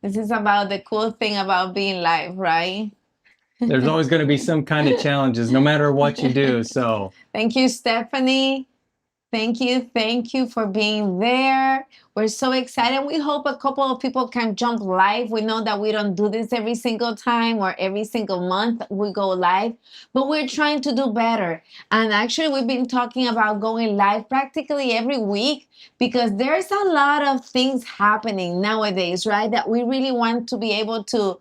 This is about the cool thing about being live, right? There's always going to be some kind of challenges, no matter what you do. So, Thank you, Stephanie. Thank you for being there. We're so excited. We hope a couple of people can jump live. We know that we don't do this every single time or every single month we go live, but we're trying to do better. And actually, we've been talking about going live practically every week because there's a lot of things happening nowadays, right? That we really want to be able to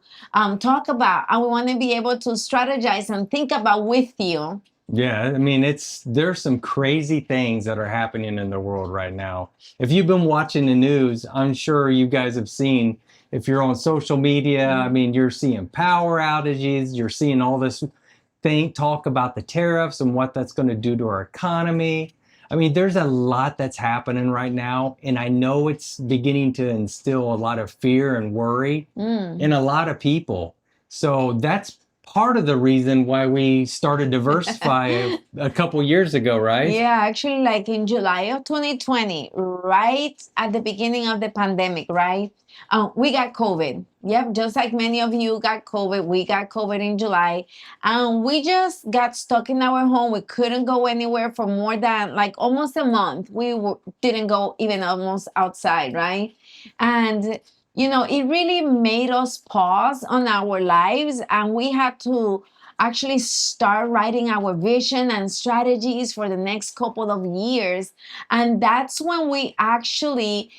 talk about, and we want to be able to strategize and think about with you. yeah, I mean, there's some crazy things that are happening in the world right now. If you've been watching the news, I'm sure you guys have seen, if you're on social media, I mean, you're seeing power outages, you're seeing all this talk about the tariffs and what that's going to do to our economy. I mean, there's a lot that's happening right now, and I know it's beginning to instill a lot of fear and worry in a lot of people. So that's part of the reason why we started Diversify a couple years ago, right? Yeah, actually, like in July of 2020, right at the beginning of the pandemic, right? We got COVID. Yep, just like many of you got COVID, we got COVID in July. And we just got stuck in our home. We couldn't go anywhere for more than like almost a month. Didn't go even almost outside, right? And it really made us pause on our lives, and we had to actually start writing our vision and strategies for the next couple of years. And that's when we actually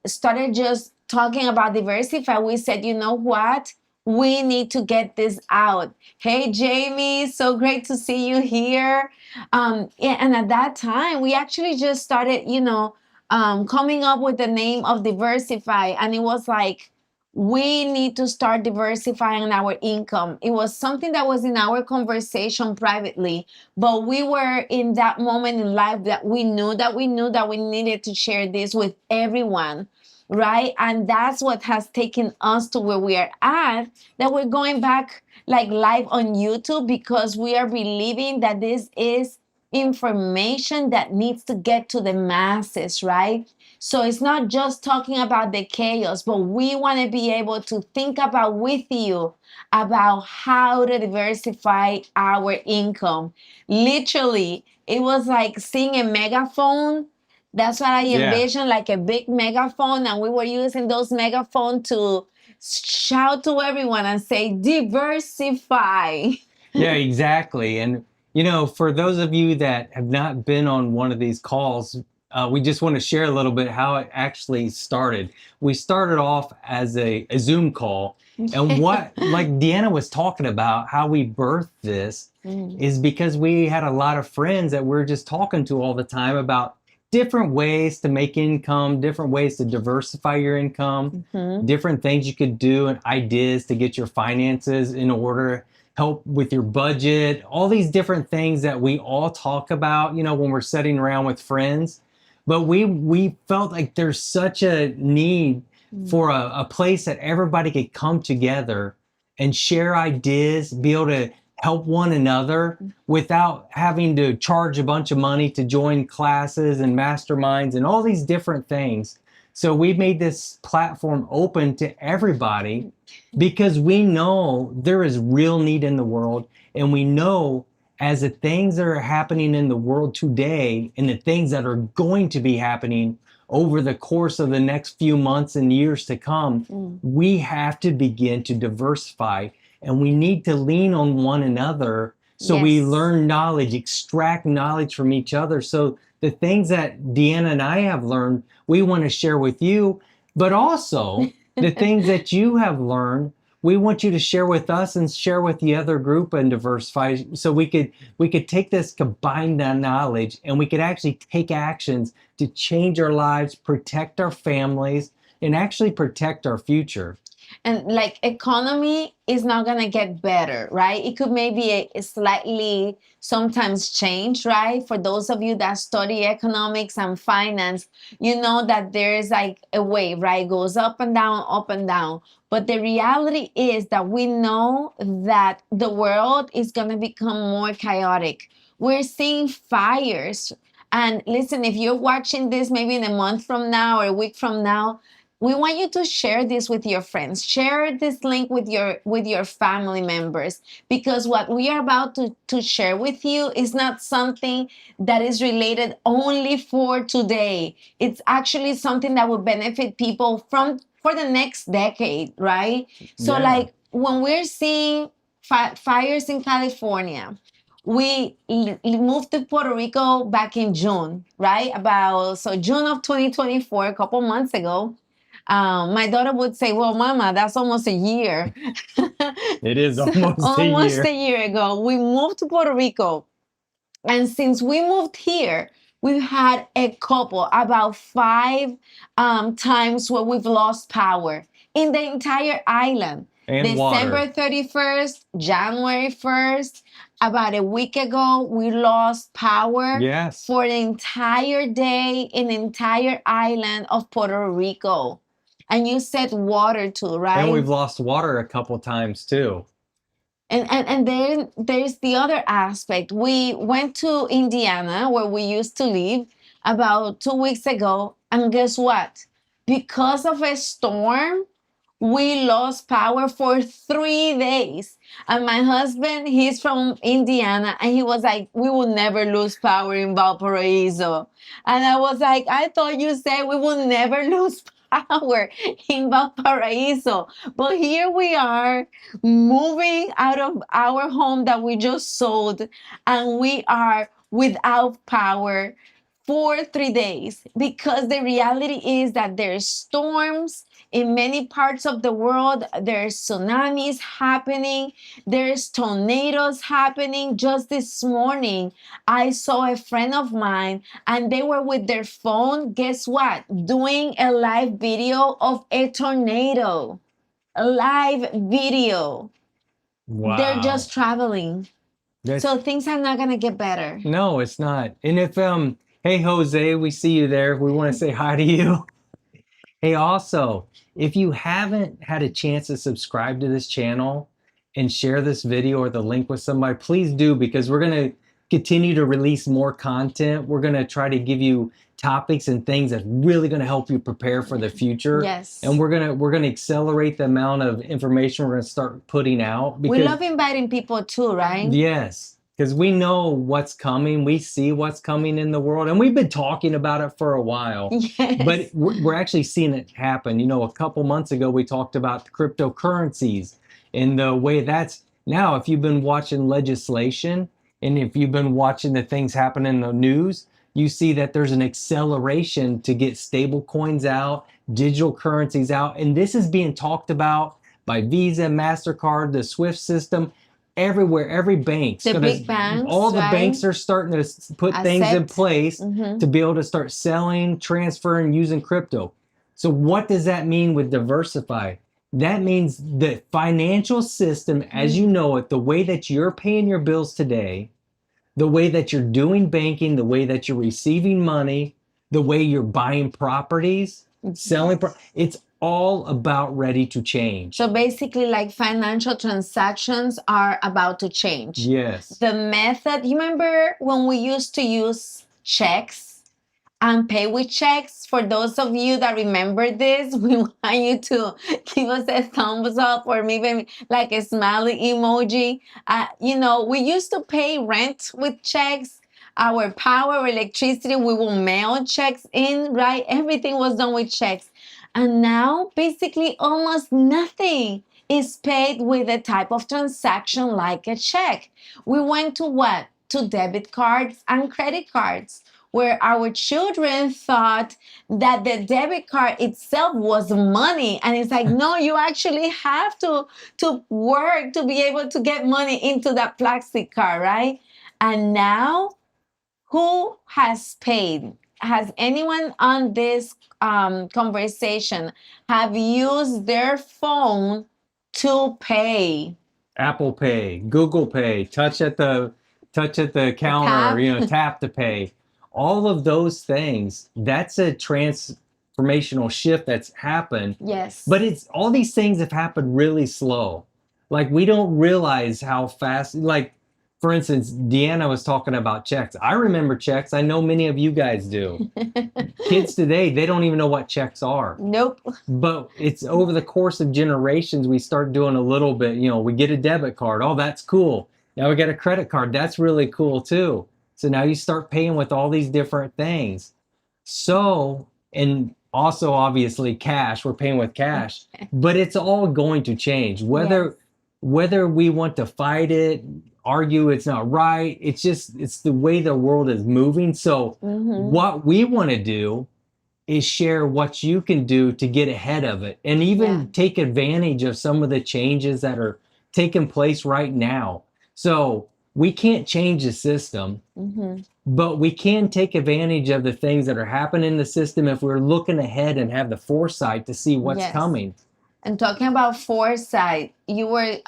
started just talking about Diversify. We said, you know what? We need to get this out. Hey, Jamie, so great to see you here. Yeah, and at that time, we actually just started, coming up with the name of Diversify. And it was like, we need to start diversifying our income. It was something that was in our conversation privately, but we were in that moment in life that we knew that we needed to share this with everyone, right? And that's what has taken us to where we are at, that we're going back like live on YouTube because we are believing that this is information that needs to get to the masses, right? So it's not just talking about the chaos, but we want to be able to think about with you about how to diversify our income. Literally, it was like seeing a megaphone. That's what I Yeah. envisioned, like a big megaphone, and we were using those megaphone to shout to everyone and say, diversify. Yeah, exactly. And, for those of you that have not been on one of these calls, we just want to share a little bit how it actually started. We started off as a Zoom call. And what, like Deanna was talking about, how we birthed this is because we had a lot of friends that we're just talking to all the time about different ways to make income, different ways to diversify your income, different things you could do, and ideas to get your finances in order, help with your budget, all these different things that we all talk about, when we're sitting around with friends. But we felt like there's such a need for a place that everybody could come together and share ideas, be able to help one another without having to charge a bunch of money to join classes and masterminds and all these different things. So we made this platform open to everybody because we know there is real need in the world, and we know as the things that are happening in the world today and the things that are going to be happening over the course of the next few months and years to come, we have to begin to diversify, and we need to lean on one another. So we Yes. learn knowledge, extract knowledge from each other. So the things that Deanna and I have learned, we want to share with you, but also the things that you have learned, we want you to share with us and share with the other group and diversify, so we could take this combined knowledge and we could actually take actions to change our lives, protect our families, and actually protect our future. And like economy is not gonna get better, right? It could maybe a slightly sometimes change, right? For those of you that study economics and finance, you know that there is like a wave, right? It goes up and down, up and down. But the reality is that we know that the world is gonna become more chaotic. We're seeing fires. And listen, if you're watching this maybe in a month from now or a week from now, we want you to share this with your friends. Share this link with your family members, because what we are about to share with you is not something that is related only for today. It's actually something that will benefit people from for the next decade, right? So Yeah. like when we're seeing fires in California, we moved to Puerto Rico back in June, right? About so June of 2024, a couple months ago. My daughter would say, "Well, Mama, that's almost a year." It is So, almost a almost year. a year ago, we moved to Puerto Rico, and since we moved here, we've had a couple, about five times where we've lost power in the entire island. And December water. 31st, January 1st, about a week ago, we lost power Yes. for the entire day in the entire island of Puerto Rico. And you said water too, right? And we've lost water a couple times too. And then there's the other aspect. We went to Indiana, where we used to live, about 2 weeks ago, and guess what? Because of a storm, we lost power for 3 days. And my husband, he's from Indiana, and he was like, "We will never lose power in Valparaiso." And I was like, "I thought you said we will never lose power in Valparaiso." But here we are, moving out of our home that we just sold, and we are without power for 3 days, because the reality is that there's storms in many parts of the world. There's tsunamis happening, there's tornadoes happening. Just this morning, I saw a friend of mine, and they were with their phone, guess what, doing a live video of a tornado. A live video. Wow. They're just traveling. So things are not gonna get better. No, it's not. And if hey Jose, we see you there. We want to say hi to you. Hey, also, if you haven't had a chance to subscribe to this channel and share this video or the link with somebody, please do, because we're going to continue to release more content. We're going to try to give you topics and things that's really going to help you prepare for the future. Yes. And we're going to accelerate the amount of information we're going to start putting out. We love inviting people too, right? Yes. Because we know what's coming. We see what's coming in the world. And we've been talking about it for a while. Yes. But we're actually seeing it happen. You know, a couple months ago, we talked about cryptocurrencies and the way that's now, if you've been watching legislation and if you've been watching the things happen in the news, you see that there's an acceleration to get stable coins out, digital currencies out. And this is being talked about by Visa, MasterCard, the SWIFT system. Everywhere, every bank's the gonna, big banks, all the right? banks are starting to put things in place Mhm. to be able to start selling, transferring, using crypto. So what does that mean with Diversify? That means the financial system, as you know it, the way that you're paying your bills today, the way that you're doing banking, the way that you're receiving money, the way you're buying properties, selling, it's all about ready to change. So basically, like, financial transactions are about to change. Yes. The method, you remember when we used to use checks and pay with checks? For those of you that remember this, we want you to give us a thumbs up or maybe like a smiley emoji. You know, we used to pay rent with checks. Our power, electricity, we will mail checks in, right? Everything was done with checks. And now, basically, almost nothing is paid with a type of transaction like a check. We went to what? To debit cards and credit cards, where our children thought that the debit card itself was money. And it's like, no, you actually have to work to be able to get money into that plastic card, right? And now, who has paid? Has anyone on this conversation have used their phone to pay? Apple Pay, Google Pay, touch at the counter, you know, tap to pay. All of those things, that's a transformational shift that's happened. Yes. But it's all these things have happened really slow. Like we don't realize how fast, like for instance, Deanna was talking about checks. I remember checks. I know many of you guys do. Kids today, they don't even know what checks are. Nope. But it's over the course of generations, we start doing a little bit, we get a debit card. Oh, that's cool. Now we get a credit card. That's really cool too. So now you start paying with all these different things. So, and also obviously cash, we're paying with cash, but it's all going to change. Whether we want to fight it, argue it's not right, it's the way the world is moving. So what we want to do is share what you can do to get ahead of it and even take advantage of some of the changes that are taking place right now. So we can't change the system, but we can take advantage of the things that are happening in the system if we're looking ahead and have the foresight to see what's coming. And talking about foresight, you were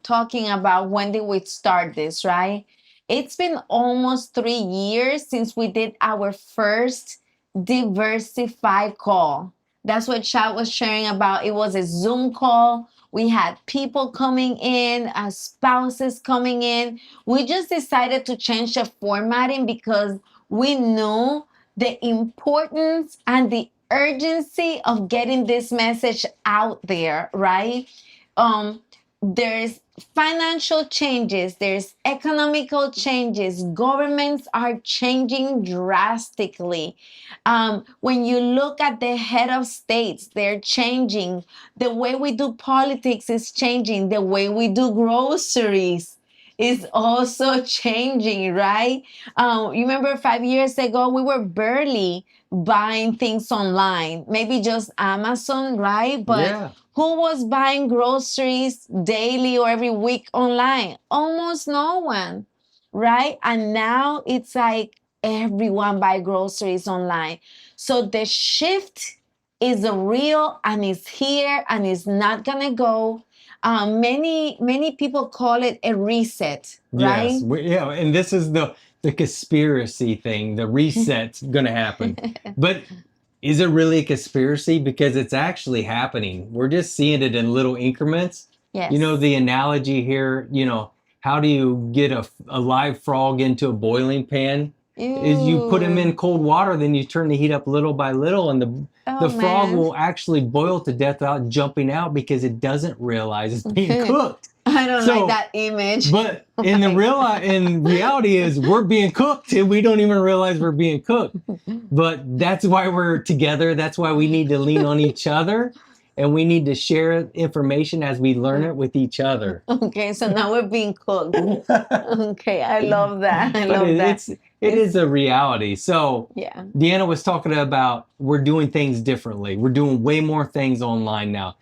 talking about when did we start this, right? It's been almost 3 years since we did our first Diversify Call. That's what Chad was sharing about. It was a Zoom call. We had people coming in, spouses coming in. We just decided to change the formatting because we knew the importance and the urgency of getting this message out there, right? There's financial changes, there's economical changes, governments are changing drastically. When you look at the head of states, they're changing. The way we do politics is changing. The way we do groceries is also changing, right? You remember 5 years ago, we were barely buying things online, maybe just Amazon, right? But who was buying groceries daily or every week online? Almost no one, right? And now it's like everyone buy groceries online. So the shift is real and it's here and it's not gonna go. Many people call it a reset, right? Yes, and this is the conspiracy thing. The reset's going to happen, but is it really a conspiracy? Because it's actually happening. We're just seeing it in little increments. Yes. The analogy here. How do you get a live frog into a boiling pan? Is you put him in cold water, then you turn the heat up little by little, and the frog will actually boil to death without jumping out because it doesn't realize it's being cooked. I don't like that image. But in reality is we're being cooked and we don't even realize we're being cooked. But that's why we're together. That's why we need to lean on each other. And we need to share information as we learn it with each other. Okay, so now we're being cooked. Okay, I love that. It is a reality. So Deanna was talking about we're doing things differently. We're doing way more things online now.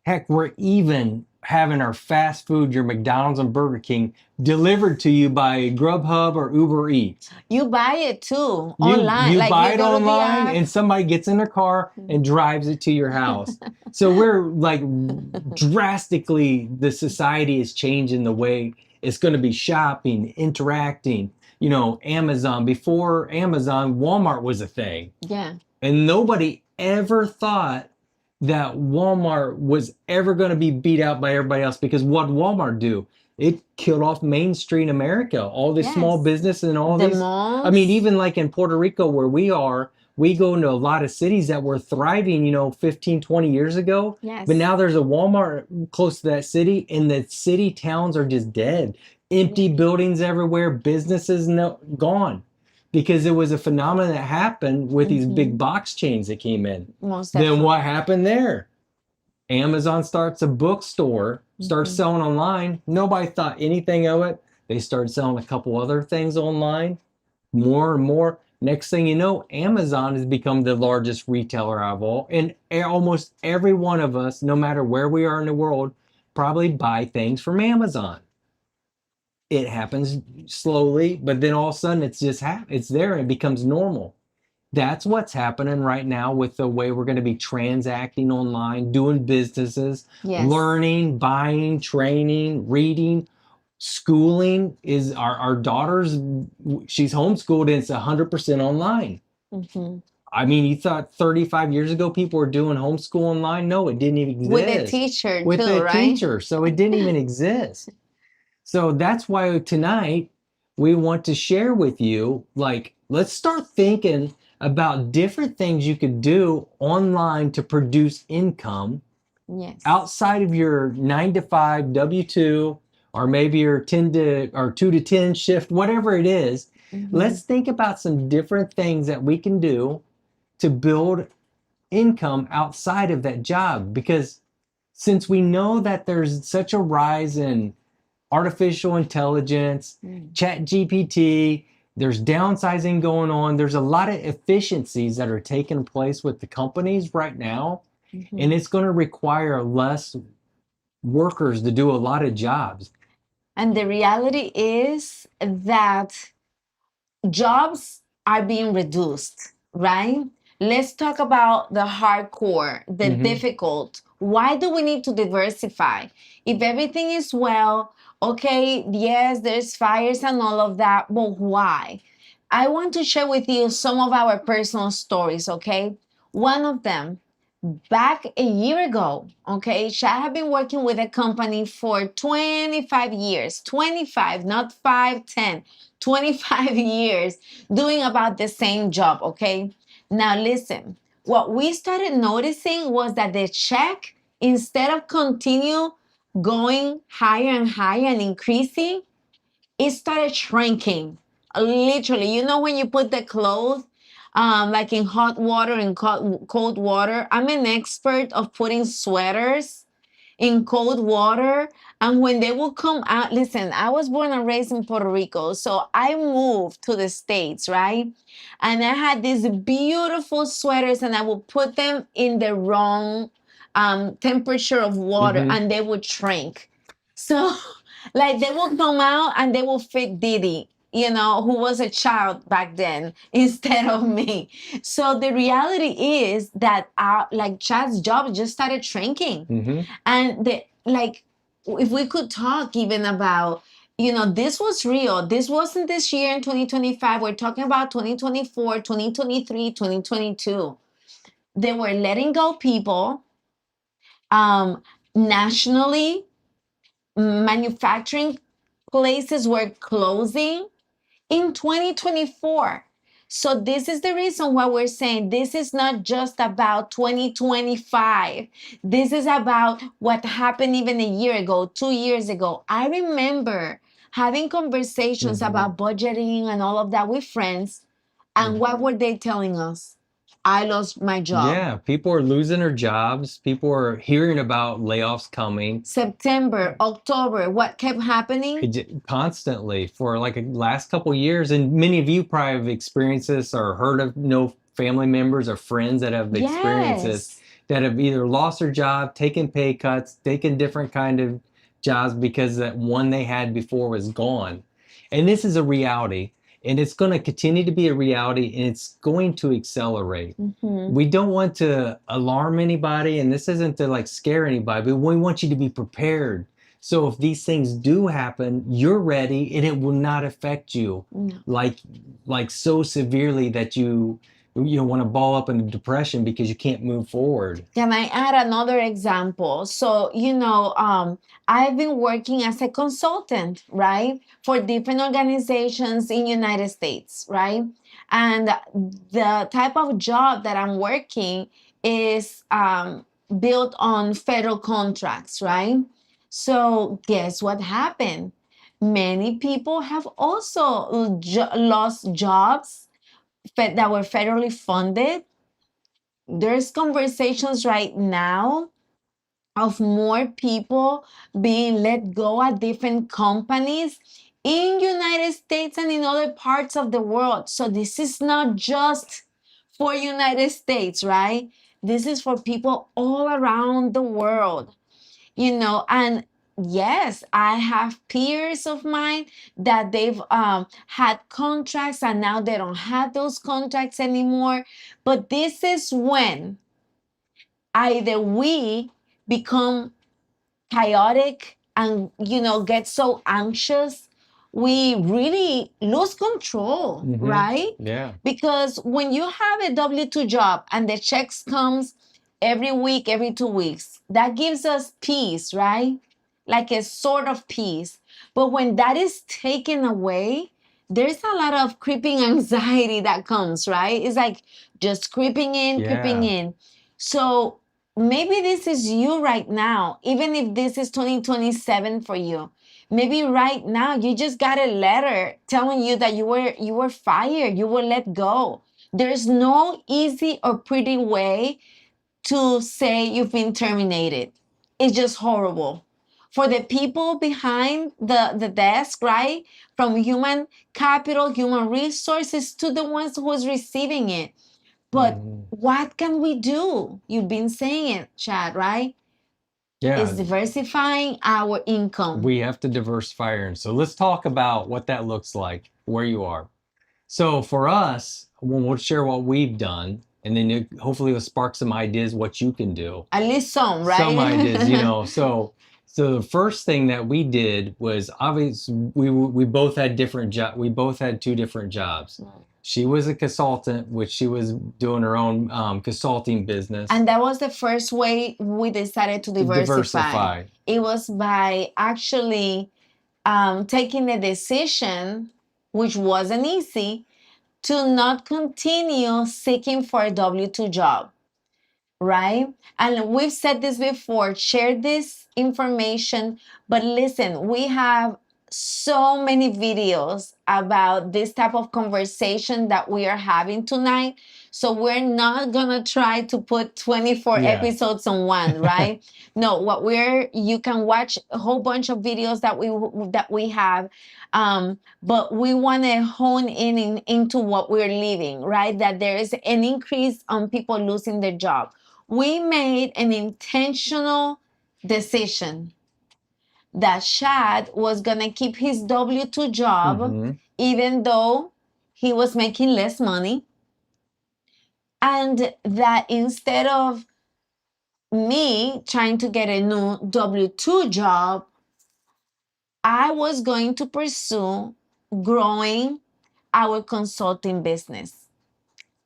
Heck, we're even having our fast food, your McDonald's and Burger King, delivered to you by Grubhub or Uber Eats. You buy it too online. You buy it online and somebody gets in their car and drives it to your house. So we're like drastically, the society is changing the way it's going to be shopping, interacting. Amazon, before Amazon, Walmart was a thing. Yeah. And nobody ever thought that Walmart was ever going to be beat out by everybody else, because what did Walmart do? It killed off Main Street America, all the small business and all these malls. I mean, even like in Puerto Rico where we are, we go into a lot of cities that were thriving, 15, 20 years ago. Yes. But now there's a Walmart close to that city and the city towns are just dead. Empty buildings everywhere, businesses gone. Because it was a phenomenon that happened with these big box chains that came in. Then what happened there? Amazon starts a bookstore, starts selling online. Nobody thought anything of it. They started selling a couple other things online, more and more. Next thing you know, Amazon has become the largest retailer of all. And almost every one of us, no matter where we are in the world, probably buy things from Amazon. It happens slowly, but then all of a sudden it's there and it becomes normal. That's what's happening right now with the way we're going to be transacting online, doing businesses, learning, buying, training, reading, schooling. Is our daughter's, she's homeschooled and it's 100% online. I mean, you thought 35 years ago people were doing homeschool online? No, it didn't even exist. With a teacher With too, a right? teacher, so it didn't even exist. So that's why tonight we want to share with you, like, let's start thinking about different things you could do online to produce income Yes. outside of your 9 to 5 W-2, or maybe your 10 to or 2 to 10 shift, whatever it is. Let's think about some different things that we can do to build income outside of that job, because since we know that there's such a rise in artificial intelligence, chat GPT, there's downsizing going on, there's a lot of efficiencies that are taking place with the companies right now, and it's going to require less workers to do a lot of jobs. And the reality is that jobs are being reduced, right? Let's talk about the hardcore, the difficult. Why do we need to diversify? If everything is well, okay, yes, there's fires and all of that, but why? I want to share with you some of our personal stories, okay? One of them, back a year ago, okay, Shad had been working with a company for 25 years, 25, not 5, 10, 25 years, doing about the same job, okay? Now listen, what we started noticing was that the check, instead of continue going higher and higher and increasing, it started shrinking. Literally, you know, when you put the clothes like in hot water and cold water. I'm an expert of putting sweaters in cold water. And when they will come out, listen, I was born and raised in Puerto Rico. So I moved to the States, right? And I had these beautiful sweaters and I would put them in the wrong temperature of water and they would shrink. So, like, they will come out and they will fit Didi, you know, who was a child back then instead of me. So the reality is that like Chad's job just started shrinking. And if we could talk even about, you know, this was real. This wasn't this year in 2025. We're talking about 2024, 2023, 2022. They were letting go people nationally. Manufacturing places were closing in 2024. So this is the reason why we're saying this is not just about 2025. This is about what happened even a year ago, 2 years ago. I remember having conversations about budgeting and all of that with friends. And what were they telling us? I lost my job. Yeah, people are losing their jobs. People are hearing about layoffs coming. September, October, what kept happening? Constantly for like the last couple of years. And many of you probably have experienced this or heard of family members or friends that have experienced this, that have either lost their job, taken pay cuts, taken different kind of jobs because that one they had before was gone. And this is a reality. And it's going to continue to be a reality, and it's going to accelerate. We don't want to alarm anybody, and this isn't to like scare anybody, but we want you to be prepared. So if these things do happen, you're ready, and it will not affect you like so severely that you want to ball up in a depression because you can't move forward. Can I add another example? So, I've been working as a consultant, right, for different organizations in United States, right? And the type of job that I'm working is built on federal contracts, right? So, guess what happened? Many people have also lost jobs that were federally funded. There's conversations right now of more people being let go at different companies in United States and in other parts of the world. So this is not just for United States, right? This is for people all around the world, and yes, I have peers of mine that they've had contracts and now they don't have those contracts anymore. But this is when either we become chaotic and get so anxious, we really lose control, right? Yeah. Because when you have a W-2 job and the checks comes every week, every 2 weeks, that gives us peace, right? Like a sort of peace. But when that is taken away, there's a lot of creeping anxiety that comes, right? It's like just creeping in, creeping Yeah. in. So maybe this is you right now, even if this is 2027 for you. Maybe right now you just got a letter telling you that you were fired, you were let go. There's no easy or pretty way to say you've been terminated. It's just horrible. For the people behind the desk, right? From human capital, human resources to the ones who's receiving it. But Mhm. what can we do? You've been saying it, Chad, right? Yeah. It's diversifying our income. We have to diversify our. So let's talk about what that looks like where you are. So for us, we'll share what we've done, and then hopefully it'll spark some ideas what you can do. At least some, Some ideas, right? So the first thing that we did was obviously we both had different job. We both had two different jobs. She was a consultant, which she was doing her own consulting business. And that was the first way we decided to diversify. It was by actually taking the decision, which wasn't easy, to not continue seeking for a W 2 job, right? And we've said this before, share this information, but listen, we have so many videos about this type of conversation that we are having tonight. So we're not gonna try to put 24 Yeah. episodes on one, right? No, you can watch a whole bunch of videos that we have, but we want to hone into what we're living, right? That there is an increase on people losing their job. We made an intentional decision that Shad was going to keep his W 2 job, even though he was making less money. And that instead of me trying to get a new W 2 job, I was going to pursue growing our consulting business.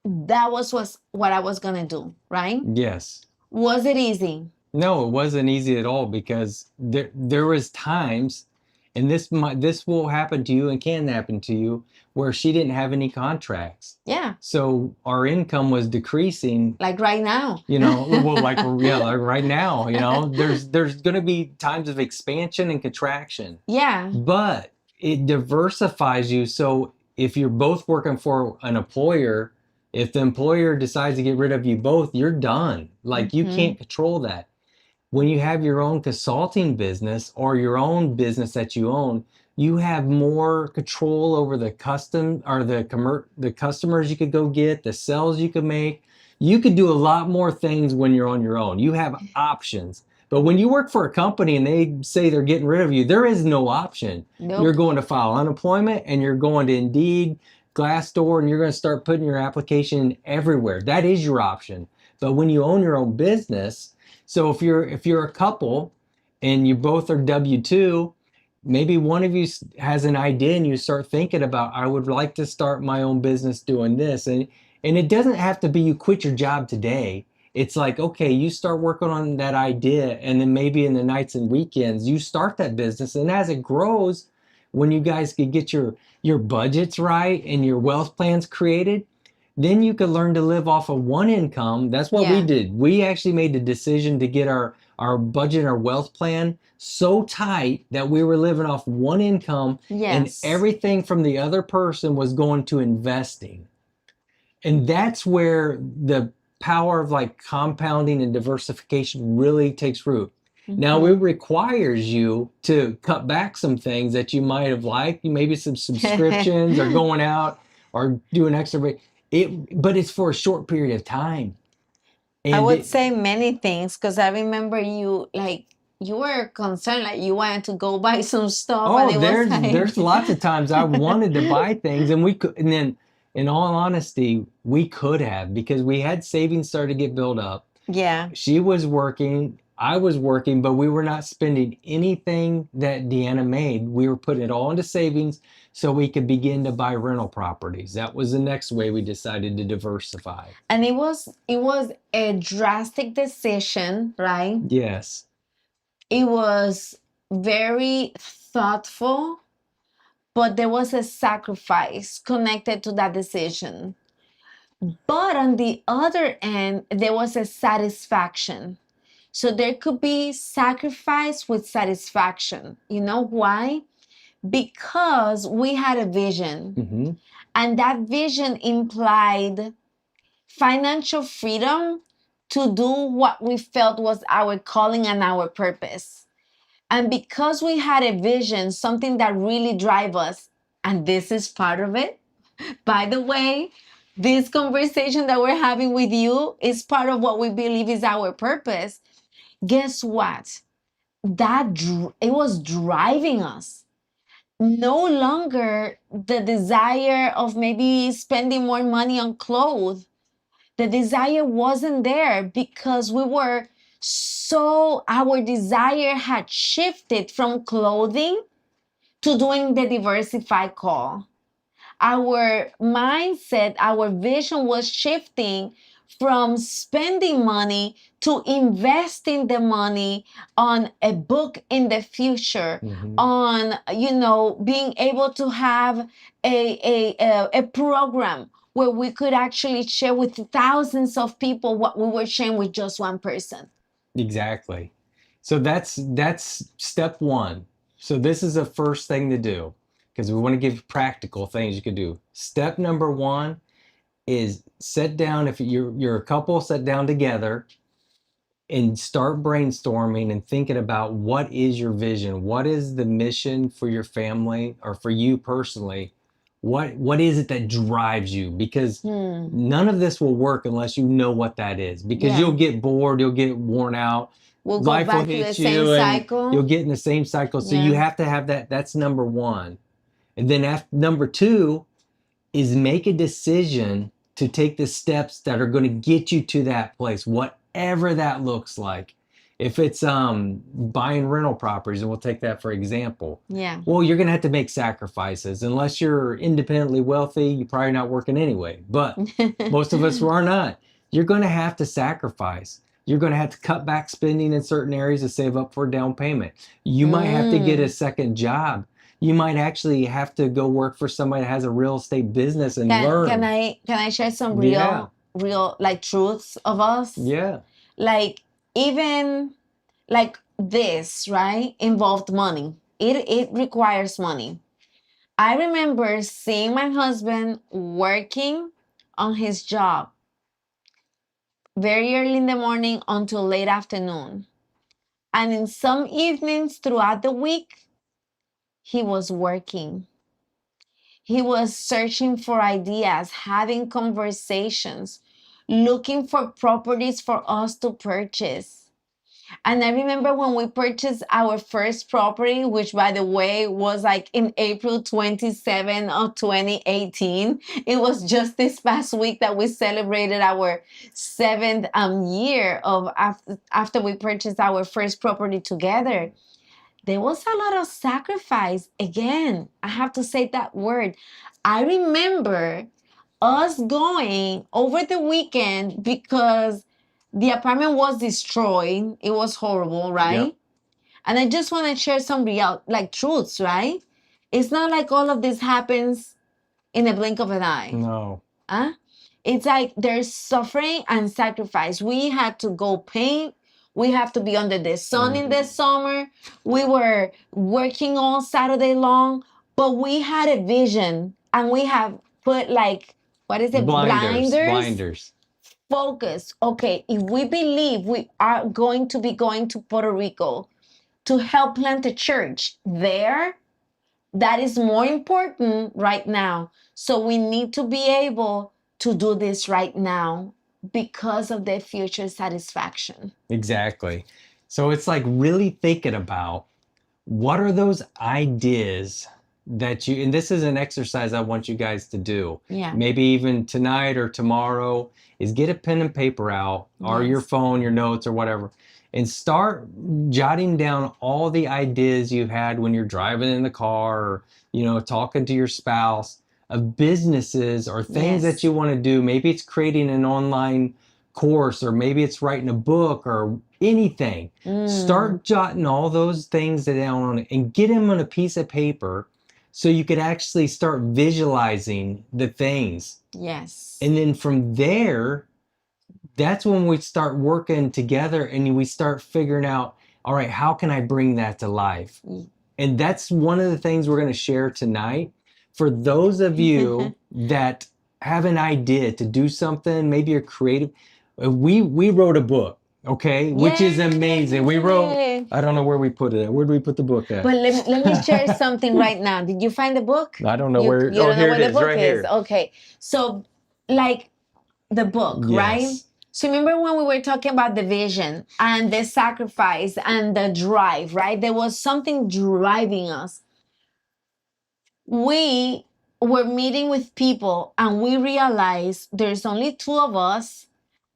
That was what I was going to do, right? Yes. Was it easy? No, it wasn't easy at all because there was times, and this will happen to you and can happen to you, where she didn't have any contracts. Yeah. So our income was decreasing. Like right now. Well, like right now, there's going to be times of expansion and contraction. Yeah. But it diversifies you. So if you're both working for an employer, if the employer decides to get rid of you both, you're done. Like you can't control that. When you have your own consulting business or your own business that you own, you have more control over the the customers you could go get, the sales you could make. You could do a lot more things when you're on your own. You have options. But when you work for a company and they say they're getting rid of you, there is no option. Nope. You're going to file unemployment and you're going to Indeed, Glassdoor, and you're going to start putting your application everywhere. That is your option. But when you own your own business, so if you're a couple and you both are W-2, maybe one of you has an idea and you start thinking about, I would like to start my own business doing this. And it doesn't have to be you quit your job today. It's like, okay, you start working on that idea, and then maybe in the nights and weekends you start that business. And as it grows, when you guys could get your budgets right and your wealth plans created, then you could learn to live off of one income. That's what we did. We actually made the decision to get our budget and our wealth plan so tight that we were living off one income, and everything from the other person was going to investing. And that's where the power of like compounding and diversification really takes root. Now, it requires you to cut back some things that you might have liked, maybe some subscriptions or going out or doing extra. But it's for a short period of time. And I would say many things because I remember you were concerned, like you wanted to go buy some stuff. Oh, and there's lots of times I wanted to buy things, and we could, and then in all honesty, we could have, because we had savings started to get built up. Yeah. She was working, I was working, but we were not spending anything that Deanna made. We were putting it all into savings so we could begin to buy rental properties. That was the next way we decided to diversify. And it was a drastic decision, right? Yes. It was very thoughtful, but there was a sacrifice connected to that decision. But on the other end, there was a satisfaction. So there could be sacrifice with satisfaction. You know why? Because we had a vision, Mm-hmm. and that vision implied financial freedom to do what we felt was our calling and our purpose. And because we had a vision, something that really drive us, and this is part of it. By the way, this conversation that we're having with you is part of what we believe is our purpose. Guess what? It was driving us. No longer the desire of maybe spending more money on clothes. The desire wasn't there because our desire had shifted from clothing to doing the Diversify Call. Our mindset, our vision was shifting from spending money to investing the money on a book in the future, Mm-hmm. on being able to have a program where we could actually share with thousands of people what we were sharing with just one person. Exactly. So that's step one. So this is the first thing to do because we want to give practical things you can do. Step number one is sit down. If you're a couple, sit down together and start brainstorming and thinking about what is your vision, what is the mission for your family or for you personally. What is it that drives you? Because none of this will work unless you know what that is. Because Yeah. you'll get bored, you'll get worn out, We'll go life will back to the hit same you, and cycle. you'll get in the same cycle. So you Yeah. have to have that. That's number one. And then number two is make a decision to take the steps that are going to get you to that place, whatever that looks like. If it's buying rental properties, and we'll take that for example. Yeah. Well, you're going to have to make sacrifices. Unless you're independently wealthy, you're probably not working anyway. But most of us are not. You're going to have to sacrifice. You're going to have to cut back spending in certain areas to save up for a down payment. You might have to get a second job. You might actually have to go work for somebody that has a real estate business and learn. Can I share some Yeah. real like truths of us? Yeah. Like even like this, right? Involved money. It requires money. I remember seeing my husband working on his job very early in the morning until late afternoon. And in some evenings throughout the week, he was working. He was searching for ideas, having conversations, looking for properties for us to purchase. And I remember when we purchased our first property, which by the way was like in April 27 of 2018. It was just this past week that we celebrated our seventh year of after we purchased our first property together. There was a lot of sacrifice. Again, I have to say that word. I remember us going over the weekend because the apartment was destroyed. It was horrible, right? Yep. And I just want to share some real like truths, right? It's not like all of this happens in a blink of an eye. No. Huh? It's like there's suffering and sacrifice. We had to go paint. We have to be under the sun in the summer. We were working all Saturday long, but we had a vision and we have put like, what is it? Blinders. Focus. Okay, if we believe we are going to be going to Puerto Rico to help plant a church there, that is more important right now. So we need to be able to do this right now because of the future satisfaction. Exactly. So it's like really thinking about what are those ideas that you, and this is an exercise I want you guys to do. Yeah. Maybe even tonight or tomorrow is get a pen and paper out or your phone, your notes or whatever, and start jotting down all the ideas you had when you're driving in the car or, talking to your spouse of businesses or things that you want to do. Maybe it's creating an online course, or maybe it's writing a book or anything. Start jotting all those things down on it and get them on a piece of paper so you could actually start visualizing the things. Yes. And then from there, that's when we start working together and we start figuring out, all right, how can I bring that to life? And that's one of the things we're going to share tonight. For those of you that have an idea to do something, maybe you're creative. We wrote a book, okay, which is amazing. We wrote, I don't know where we put it at. Where do we put the book at? But let me share something right now. Did you find the book? I don't know where. You don't know here where it the is, book right is. here. Okay. So, like the book, right? Yes. So remember when we were talking about the vision and the sacrifice and the drive, right? There was something driving us. We were meeting with people and we realized there's only two of us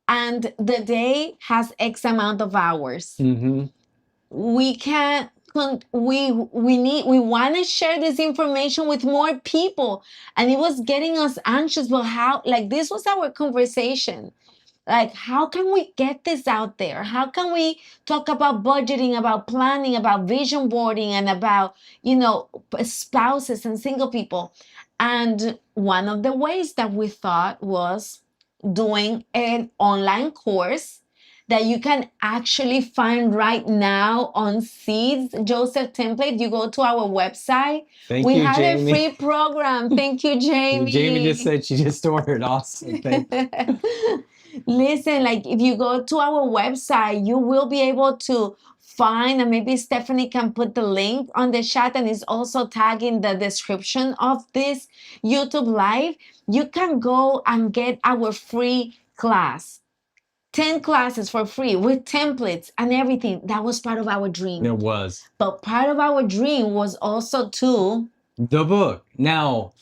and the day has X amount of hours. Mm-hmm. We can't we want to share this information with more people, and it was getting us anxious. But how, like, this was our conversation, like, how can we get this out there? How can we talk about budgeting, about planning, about vision boarding, and about, you know, spouses and single people? And one of the ways that we thought was doing an online course that you can actually find right now on Seeds Joseph template. You go to our website. Thank you, had Jamie. a free program. Thank you, Jamie. Jamie just said she just ordered. Awesome. Thank you. Listen, like, if you go to our website, you will be able to find, and maybe Stephanie can put the link on the chat, and it's also tagging the description of this YouTube live. You can go and get our free class. 10 classes for free with templates and everything. That was part of our dream. It was. But part of our dream was also to the book. Now,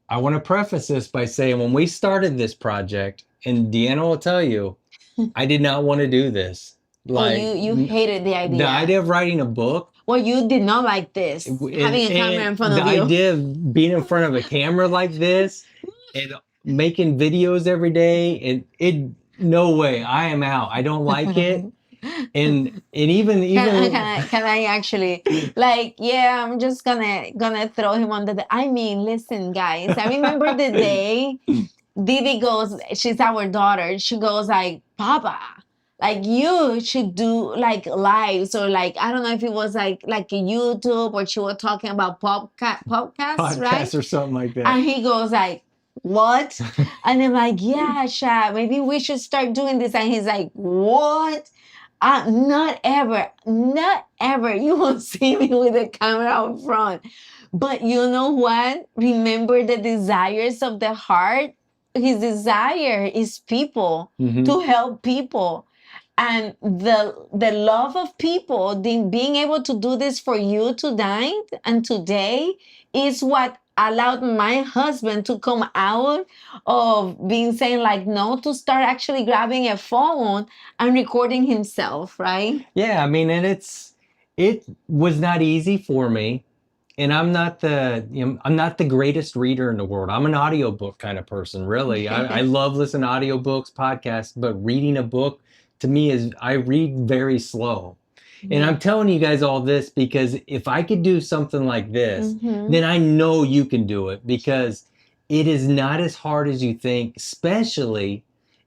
I want to preface this by saying when we started this project, and Deanna will tell you, I did not want to do this. Like, you hated the idea. The idea of writing a book. Well, you did not like this, having a camera in front of you. The idea of being in front of a camera like this and making videos every day, and it, no way, I am out. I don't like it. And even can I actually, like, yeah, I'm just gonna throw him under the, I mean, listen, guys, I remember the day Didi goes, she's our daughter, she goes like, Papa, like, you should do like lives, or like, I don't know if it was like a YouTube, or she was talking about podcasts, right? Or something like that. And he goes like, what? And I'm like, yeah, Sha, maybe we should start doing this. And he's like, what? Not ever. You won't see me with a camera out front. But you know what? Remember the desires of the heart. His desire is people, to help people. And the love of people, being able to do this for you tonight and today, is what allowed my husband to come out of being saying like no, to start actually grabbing a phone and recording himself, right? Yeah, I mean, and it was not easy for me. And I'm not the greatest reader in the world. I'm an audiobook kind of person, really. I love listening to audiobooks, podcasts, but reading a book to me is, I read very slow. And I'm telling you guys all this because if I could do something like this, then I know you can do it, because it is not as hard as you think, especially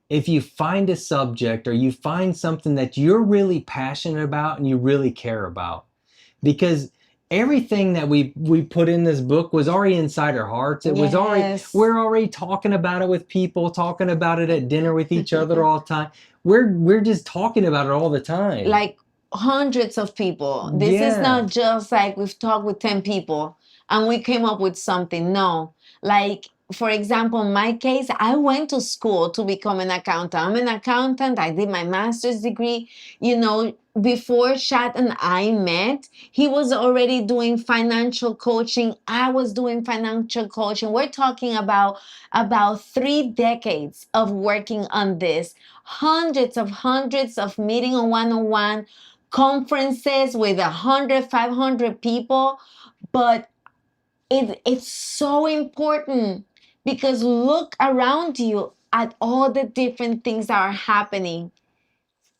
if you find a subject or you find something that you're really passionate about and you really care about. Because everything that we put in this book was already inside our hearts. It was already, we're already talking about it with people, talking about it at dinner with each other all the time. We're just talking about it all the time. Like hundreds of people. This is not just like we've talked with 10 people and we came up with something. No, like, for example, in my case, I went to school to become an accountant. I'm an accountant. I did my master's degree. You know, before Chad and I met, he was already doing financial coaching. I was doing financial coaching. We're talking about 3 decades of working on this. Hundreds of meeting on one-on-one conferences with 100, 500 people. But it's so important, because look around you. at all the different things that are happening.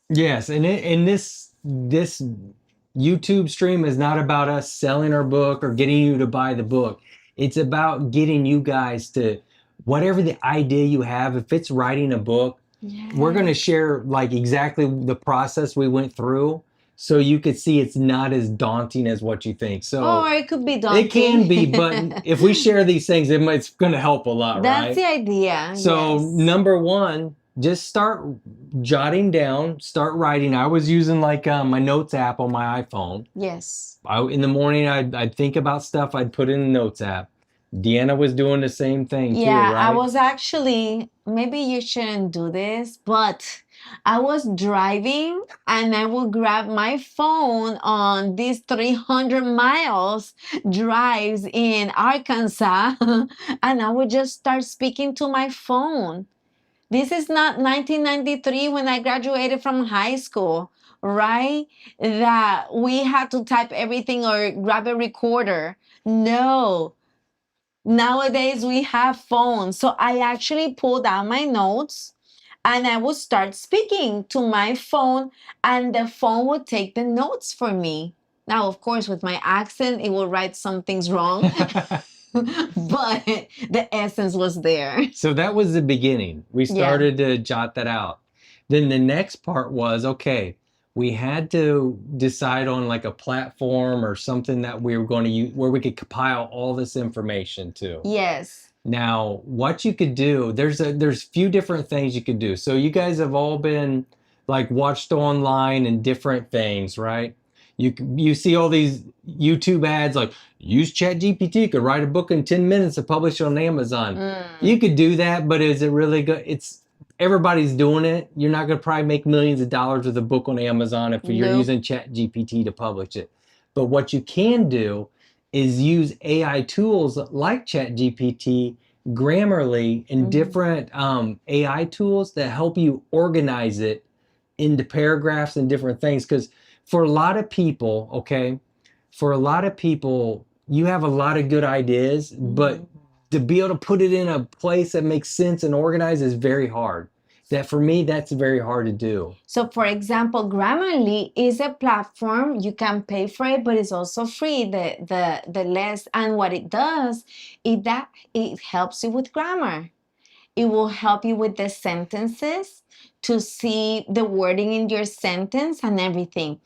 Yes, and this YouTube stream is not about us selling our book or getting you to buy the book. It's about getting you guys to whatever the idea you have. If it's writing a book, we're going to Yes. share like exactly the process we went through so you could see it's not as daunting as what you think. Or So it could be it can daunting. be, but if we share these things, it's going to help a lot, That's right? the idea. So Yes. number one, just start jotting down, start writing. I was using like my notes app on my iPhone. Yes. In the morning, I'd think about stuff, I'd put in the notes app. Deanna was doing the same thing too, Yeah, I right? was actually, maybe you shouldn't do this, but I was driving and I would grab my phone on these 300 miles drives in Arkansas and I would just start speaking to my phone. This is not 1993 when I graduated from high school, right? That we had to type everything or grab a recorder. No, nowadays we have phones. So I actually pulled out my notes and I would start speaking to my phone, and the phone would take the notes for me. Now, of course, with my accent, it will write some things wrong, but the essence was there. So that was the beginning. We Yeah. started to jot that out. Then the next part was okay, we had to decide on like a platform or something that we were going to use where we could compile all this information to. Yes. Now, what you could do, there's few different things you could do. So you guys have all been like watched online and different things, right? You see all these YouTube ads like use ChatGPT, could write a book in 10 minutes and publish it on Amazon. You could do that, but is it really good? It's everybody's doing it. You're not going to probably make millions of dollars with a book on Amazon if you're Nope. using ChatGPT to publish it. But what you can do is use AI tools like ChatGPT, Grammarly, and different AI tools that help you organize it into paragraphs and different things. Because for a lot of people, okay, for a lot of people, you have a lot of good ideas, but to be able to put it in a place that makes sense and organized is very hard. That for me, that's very hard to do. So, for example, Grammarly is a platform. You can pay for it, but it's also free. The less, and what it does is that it helps you with grammar. It will help you with the sentences to see the wording in your sentence and everything.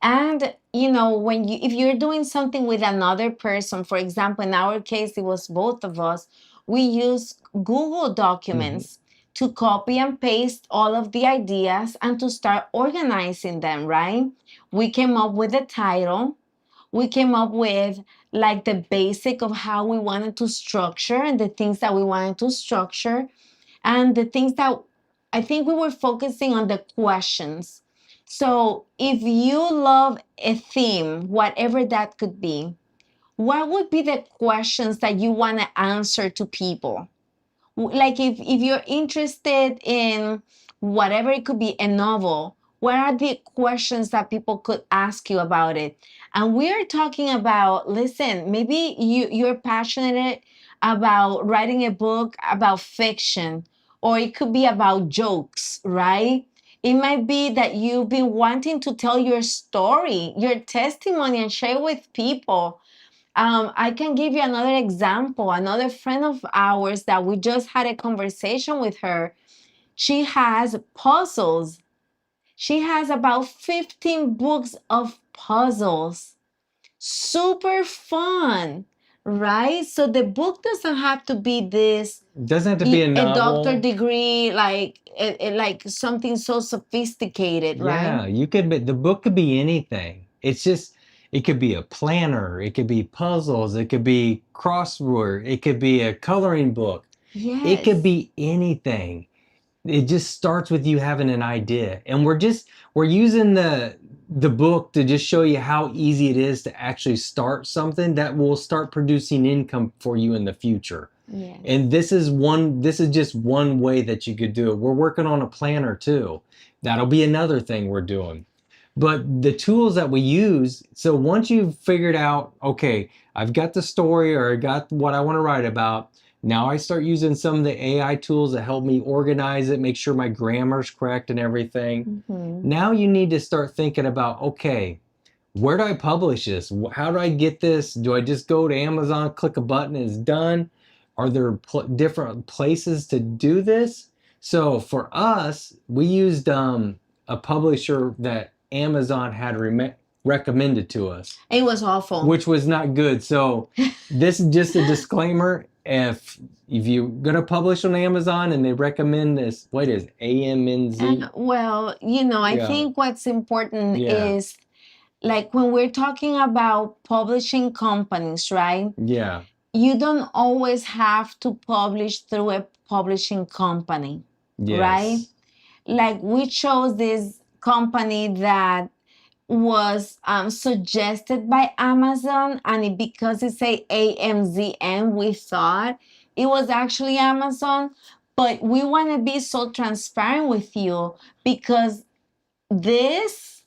And you know, when you if you're doing something with another person, for example, in our case, it was both of us, we use Google Documents to copy and paste all of the ideas and to start organizing them, right? We came up with a title. We came up with like the basic of how we wanted to structure and the things that we wanted to structure and the things that I think we were focusing on the questions. So, if you love a theme, whatever that could be, what would be the questions that you want to answer to people? Like if you're interested in whatever, it could be a novel, what are the questions that people could ask you about it? And we are talking about, listen, maybe you're passionate about writing a book about fiction, or it could be about jokes, right? It might be that you've been wanting to tell your story, your testimony, and share with people. I can give you another example. Another friend of ours that we just had a conversation with her. She has puzzles. She has about 15 books of puzzles. Super fun, right? So the book doesn't have to be this It doesn't have to be a a doctor novel. degree, like like something so sophisticated, right? Yeah, you could be, the book could be anything. It's just it could be a planner, it could be puzzles, it could be crossword, it could be a coloring book. It Yes. could be anything. It just starts with you having an idea. And we're using the book to just show you how easy it is to actually start something that will start producing income for you in the future. Yes. And this is just one way that you could do it. We're working on a planner too. That'll be another thing we're doing. But the tools that we use, so once you've figured out, okay, I've got the story or I got what I want to write about, Now I start using some of the AI tools that help me organize it, make sure my grammar's correct and everything. Now you need to start thinking about, okay, where do I publish this? How do I get this? Do I just go to Amazon, click a button, and it's done? Are there different places to do this? So for us, we used a publisher that Amazon had recommended to us, It was awful. which was not good. So this is just a disclaimer. If you're gonna publish on Amazon and they recommend this, what is AMNZ? Well, you know, I Yeah. think what's important Yeah. is like when we're talking about publishing companies, right? Yeah. You don't always have to publish through a publishing company, Yes. right? Like we chose this company that was suggested by Amazon, and because it say AMZN, we thought it was actually Amazon. But we want to be so transparent with you because this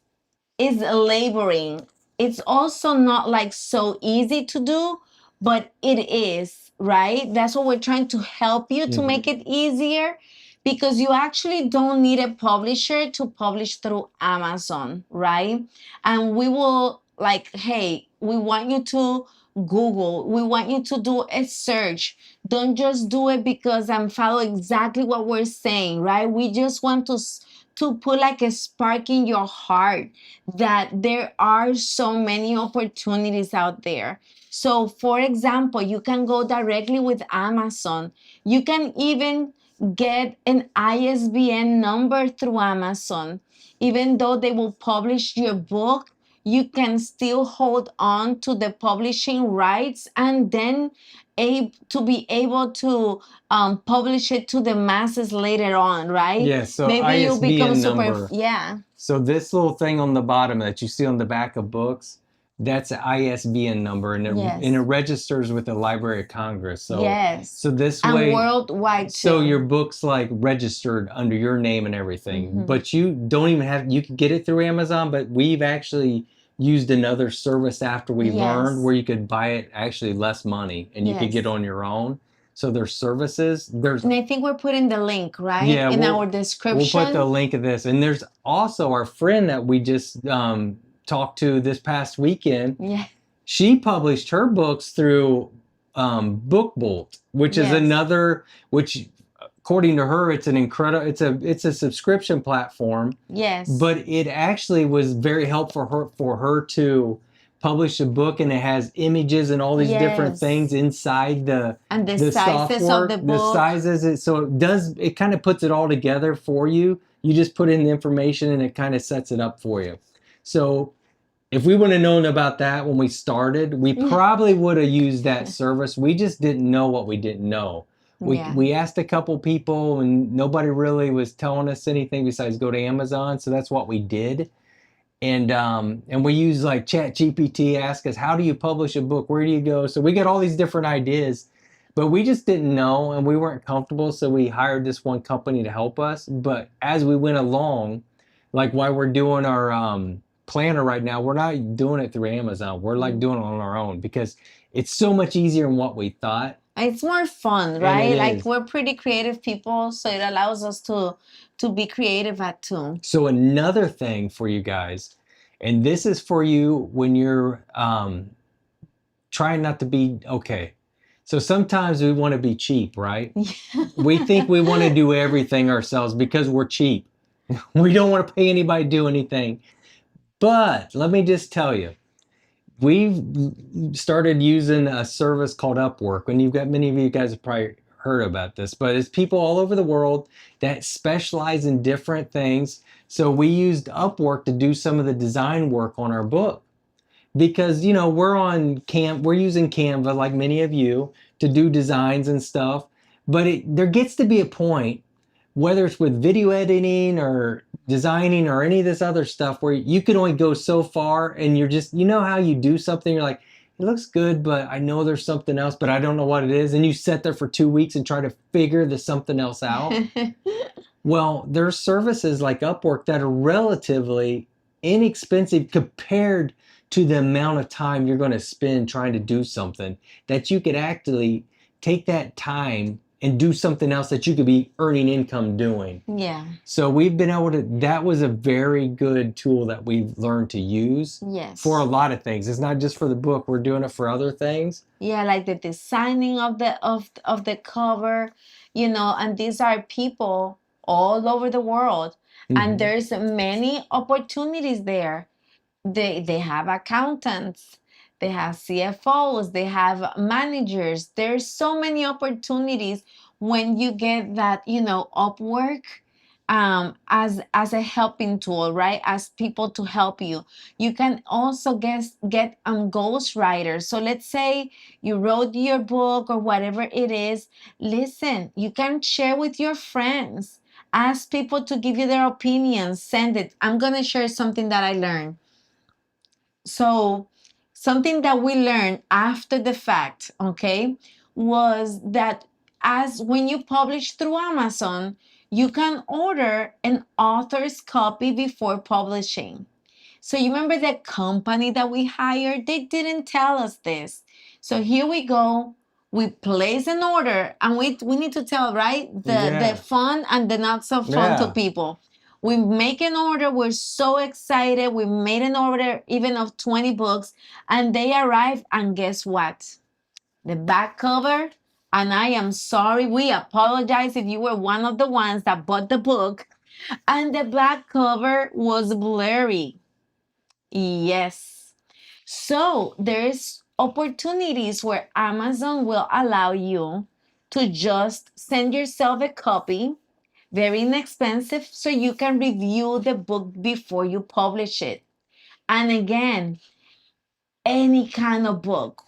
is laboring. It's also not like so easy to do, but it is, right? That's what we're trying to help you to make it easier, because you actually don't need a publisher to publish through Amazon, right? And we will like, hey, we want you to Google, we want you to do a search. Don't just do it because I'm follow exactly what we're saying, right? We just want to put like a spark in your heart that there are so many opportunities out there. So, for example, you can go directly with Amazon. You can even get an ISBN number through Amazon. Even though they will publish your book, you can still hold on to the publishing rights and then to be able to publish it to the masses later on, right? Yeah, so Maybe you become ISBN super, number. yeah. So this little thing on the bottom that you see on the back of books, that's an ISBN number, and Yes. it registers with the Library of Congress. So Yes. so this And way, worldwide too. so your book's like registered under your name and everything. But you don't even have, you can get it through Amazon, but we've actually used another service after we learned where you could buy it actually less money and you could get on your own. So there's services. And I think we're putting the link, right? Yeah, in our description. We'll put the link of this. And there's also our friend that we just talked to this past weekend. Yeah. She published her books through BookBolt, which is another, which according to her, it's an incredible, it's a subscription platform. Yes. But it actually was very helpful for her to publish a book, and it has images and all these different things inside the sizes software, of the book. the sizes. So it kind of puts it all together for you. You just put in the information and it kind of sets it up for you. So if we would have known about that when we started, we probably would have used that service. We just didn't know what we didn't know. We asked a couple people and nobody really was telling us anything besides go to Amazon. So that's what we did. And we use like ChatGPT, ask us, how do you publish a book? Where do you go? So we got all these different ideas, but we just didn't know and we weren't comfortable. So we hired this one company to help us. But as we went along, like while we're doing our planner right now, we're not doing it through Amazon. We're like doing it on our own because it's so much easier than what we thought. It's more fun, right? Like we're pretty creative people, so it allows us to be creative at too. So another thing for you guys, and this is for you when you're trying not to be okay. So sometimes we want to be cheap, right? We think we want to do everything ourselves because we're cheap. We don't want to pay anybody to do anything. But let me just tell you, we've started using a service called Upwork, and you've got many of you guys have probably heard about this, but it's people all over the world that specialize in different things. So we used Upwork to do some of the design work on our book because, you know, we're using Canva like many of you to do designs and stuff, but there gets to be a point, whether it's with video editing or designing or any of this other stuff, where you can only go so far and you're just, you know how you do something, you're like, it looks good, but I know there's something else, but I don't know what it is. And you sit there for 2 weeks and try to figure the something else out. Well, there's services like Upwork that are relatively inexpensive compared to the amount of time you're going to spend trying to do something, that you could actually take that time and do something else that you could be earning income doing. Yeah. So we've been able to, that was a very good tool that we've learned to use Yes. for a lot of things. It's not just for the book, we're doing it for other things. Yeah, like the designing of the cover, and these are people all over the world. And there's many opportunities there. They have accountants, they have CFOs, they have managers. There's so many opportunities when you get that, Upwork, as a helping tool, right? As people to help you. You can also get ghostwriters. So let's say you wrote your book or whatever it is. Listen, you can share with your friends. Ask people to give you their opinions. Send it. I'm gonna share something that I learned. So, something that we learned after the fact, okay, was that as when you publish through Amazon, you can order an author's copy before publishing. So you remember that company that we hired? They didn't tell us this. So here we go. We place an order, and we need to tell, right, the fun and the not so fun to people. We make an order. We're so excited. We made an order even of 20 books, and they arrive. And guess what? The back cover. And I am sorry. We apologize if you were one of the ones that bought the book, and the back cover was blurry. Yes. So there's opportunities where Amazon will allow you to just send yourself a copy, very inexpensive, so you can review the book before you publish it. And again, any kind of book.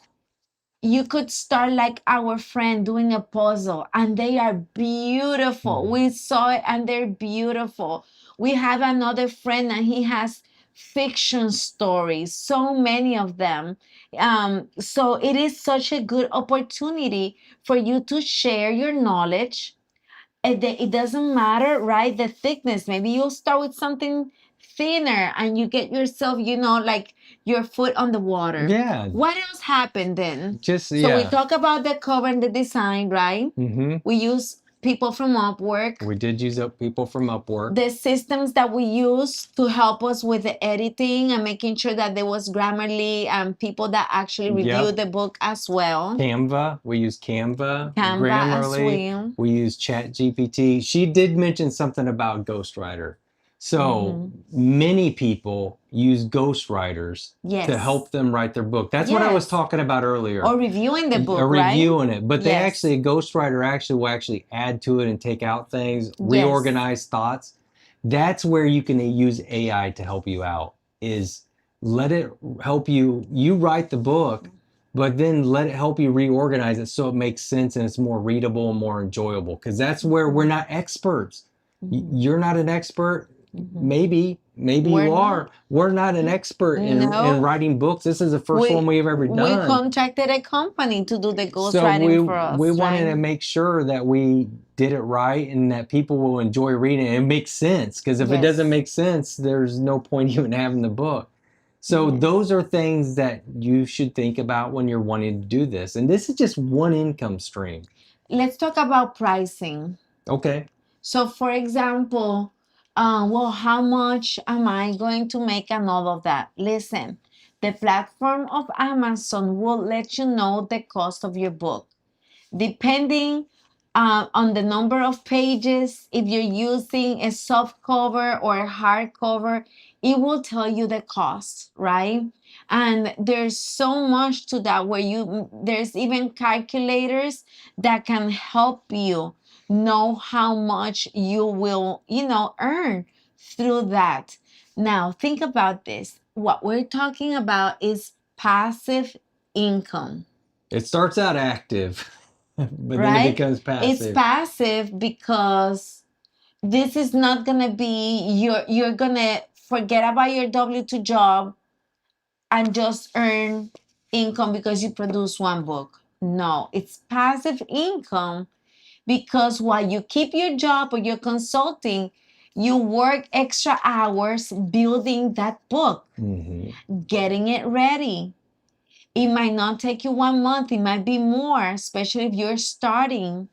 You could start like our friend doing a puzzle, and they are beautiful. We saw it, and they're beautiful. We have another friend, and he has fiction stories, so many of them. So it is such a good opportunity for you to share your knowledge. It doesn't matter, right? The thickness. Maybe you'll start with something thinner, and you get yourself, like your foot on the water. Yeah. What else happened then? So we talk about the cover and the design, right? We use people from Upwork. We did use people from Upwork. The systems that we use to help us with the editing and making sure that there was Grammarly and people that actually reviewed the book as well. Canva. We use Canva. Grammarly. As well. We use ChatGPT. She did mention something about Ghostwriter. So many people use ghostwriters to help them write their book. That's what I was talking about earlier. Or reviewing the book, or right? reviewing it. But they a ghostwriter will actually add to it and take out things, reorganize thoughts. That's where you can use AI to help you out, is let it help you. You write the book, but then let it help you reorganize it so it makes sense and it's more readable and more enjoyable. Because that's where we're not experts. You're not an expert. Maybe you are. We're not an expert in writing books. This is the first one we've ever done. We contracted a company to do the ghostwriting for us. We wanted to make sure that we did it right and that people will enjoy reading it. It makes sense, because if it doesn't make sense, there's no point even having the book. So those are things that you should think about when you're wanting to do this. And this is just one income stream. Let's talk about pricing. Okay. So for example, how much am I going to make and all of that? Listen, the platform of Amazon will let you know the cost of your book. Depending on the number of pages, if you're using a soft cover or a hard cover, it will tell you the cost, right? And there's so much to that where there's even calculators that can help you know how much you will, earn through that. Now, think about this. What we're talking about is passive income. It starts out active, but then it becomes passive. It's passive because this is not going to be, you're going to forget about your W-2 job and just earn income because you produce one book. No, it's passive income because while you keep your job or you're consulting, you work extra hours building that book, getting it ready, It might not take you 1 month, it might be more, especially if you're starting.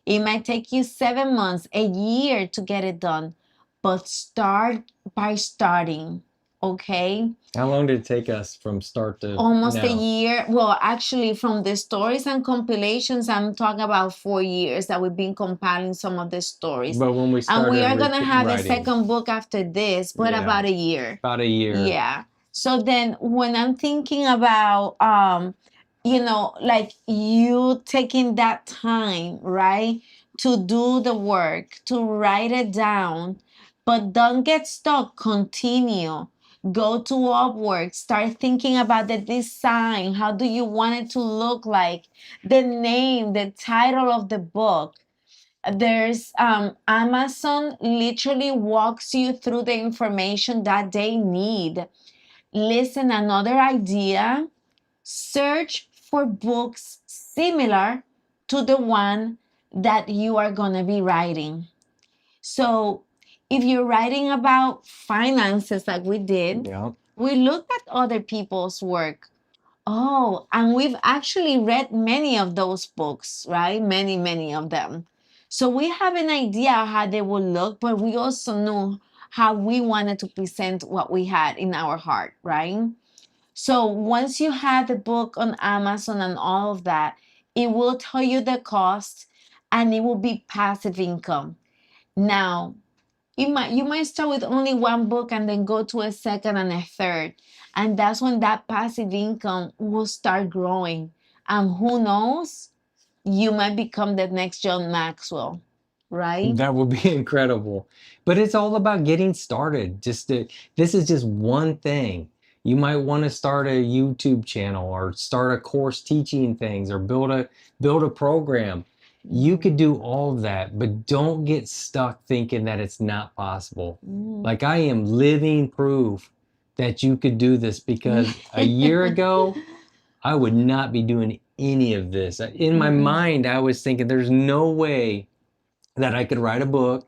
It might take you 7 months, a year to get it done, but start by starting, okay? How long did it take us from start to Almost a now? year. Well, actually, from the stories and compilations, I'm talking about 4 years that we've been compiling some of the stories. But when we And we started are gonna have a writing, second book after this, but yeah, about a year. about a year. Yeah. So then when I'm thinking about like you taking that time, right, to do the work, to write it down, but don't get stuck, continue. Go to Upwork, start thinking about the design. How do you want it to look like? The name, the title of the book. There's Amazon literally walks you through the information that they need. Listen, another idea, search for books similar to the one that you are going to be writing. So if you're writing about finances like we did, Yeah. we looked at other people's work. Oh, and we've actually read many of those books, right? Many, many of them. So we have an idea how they will look, but we also knew how we wanted to present what we had in our heart, right? So once you have the book on Amazon and all of that, it will tell you the cost and it will be passive income. Now, you might start with only one book and then go to a second and a third. And that's when that passive income will start growing. And who knows, you might become the next John Maxwell, right? That would be incredible. But it's all about getting started. This is just one thing. You might want to start a YouTube channel or start a course teaching things or build a program. You could do all of that, but don't get stuck thinking that it's not possible. Mm. Like I am living proof that you could do this because a year ago, I would not be doing any of this. In my mind, I was thinking there's no way that I could write a book.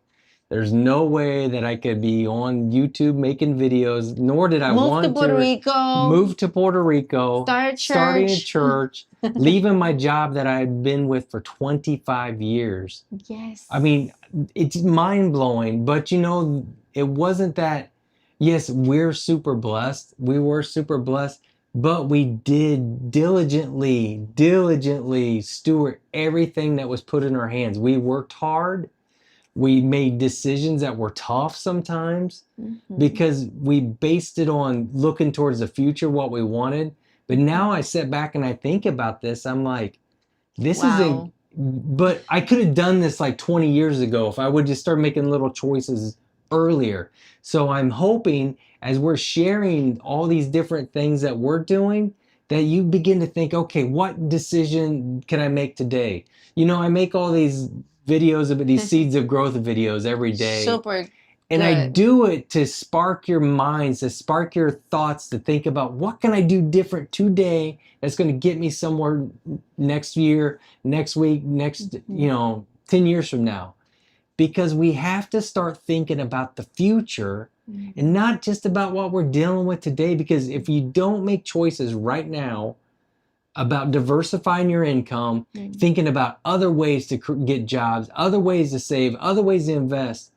There's no way that I could be on YouTube making videos, nor did I Move to want Puerto to Rico, move to Puerto Rico, start a starting a church. church, leaving my job that I had been with for 25 years. Yes. I mean, it's mind blowing, but it wasn't that, yes, we're super blessed. We were super blessed, but we did diligently steward everything that was put in our hands. We worked hard. We made decisions that were tough sometimes because we based it on looking towards the future, what we wanted. But now I sit back and I think about this. I'm like, this isn't, Wow. but I could have done this like 20 years ago if I would just start making little choices earlier. So I'm hoping as we're sharing all these different things that we're doing, that you begin to think, okay, what decision can I make today? I make all these videos about these seeds of growth videos every day. Super And I good. do it to spark your minds, to spark your thoughts, to think about what can I do different today that's going to get me somewhere next year, next week, next, 10 years from now. Because we have to start thinking about the future and not just about what we're dealing with today. Because if you don't make choices right now about diversifying your income, thinking about other ways to get jobs, other ways to save, other ways to invest,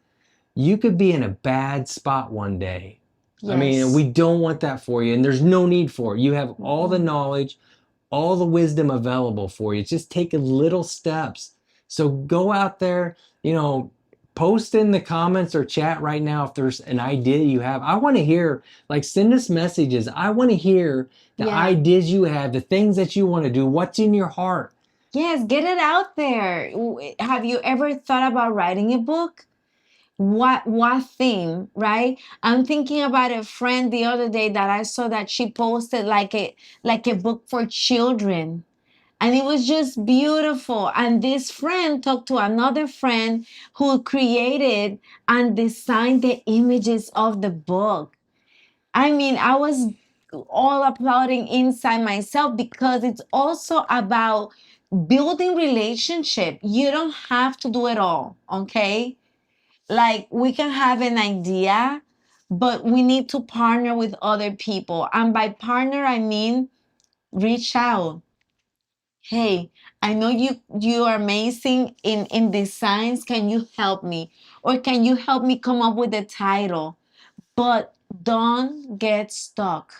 you could be in a bad spot one day. Yes. I mean, we don't want that for you, and there's no need for it. You have all the knowledge, all the wisdom available for you. Just take little steps. So go out there, post in the comments or chat right now if there's an idea you have. I want to hear, like, send us messages. I want to hear the ideas you have, the things that you want to do, what's in your heart. Yes, get it out there. Have you ever thought about writing a book? What theme, right? I'm thinking about a friend the other day that I saw that she posted like a book for children. And it was just beautiful. And this friend talked to another friend who created and designed the images of the book. I mean, I was all applauding inside myself because it's also about building relationship. You don't have to do it all, okay? Like we can have an idea, but we need to partner with other people. And by partner, I mean Reach out. Hey, I know you are amazing in designs. Can you help me? Or can you help me come up with a title? But don't get stuck,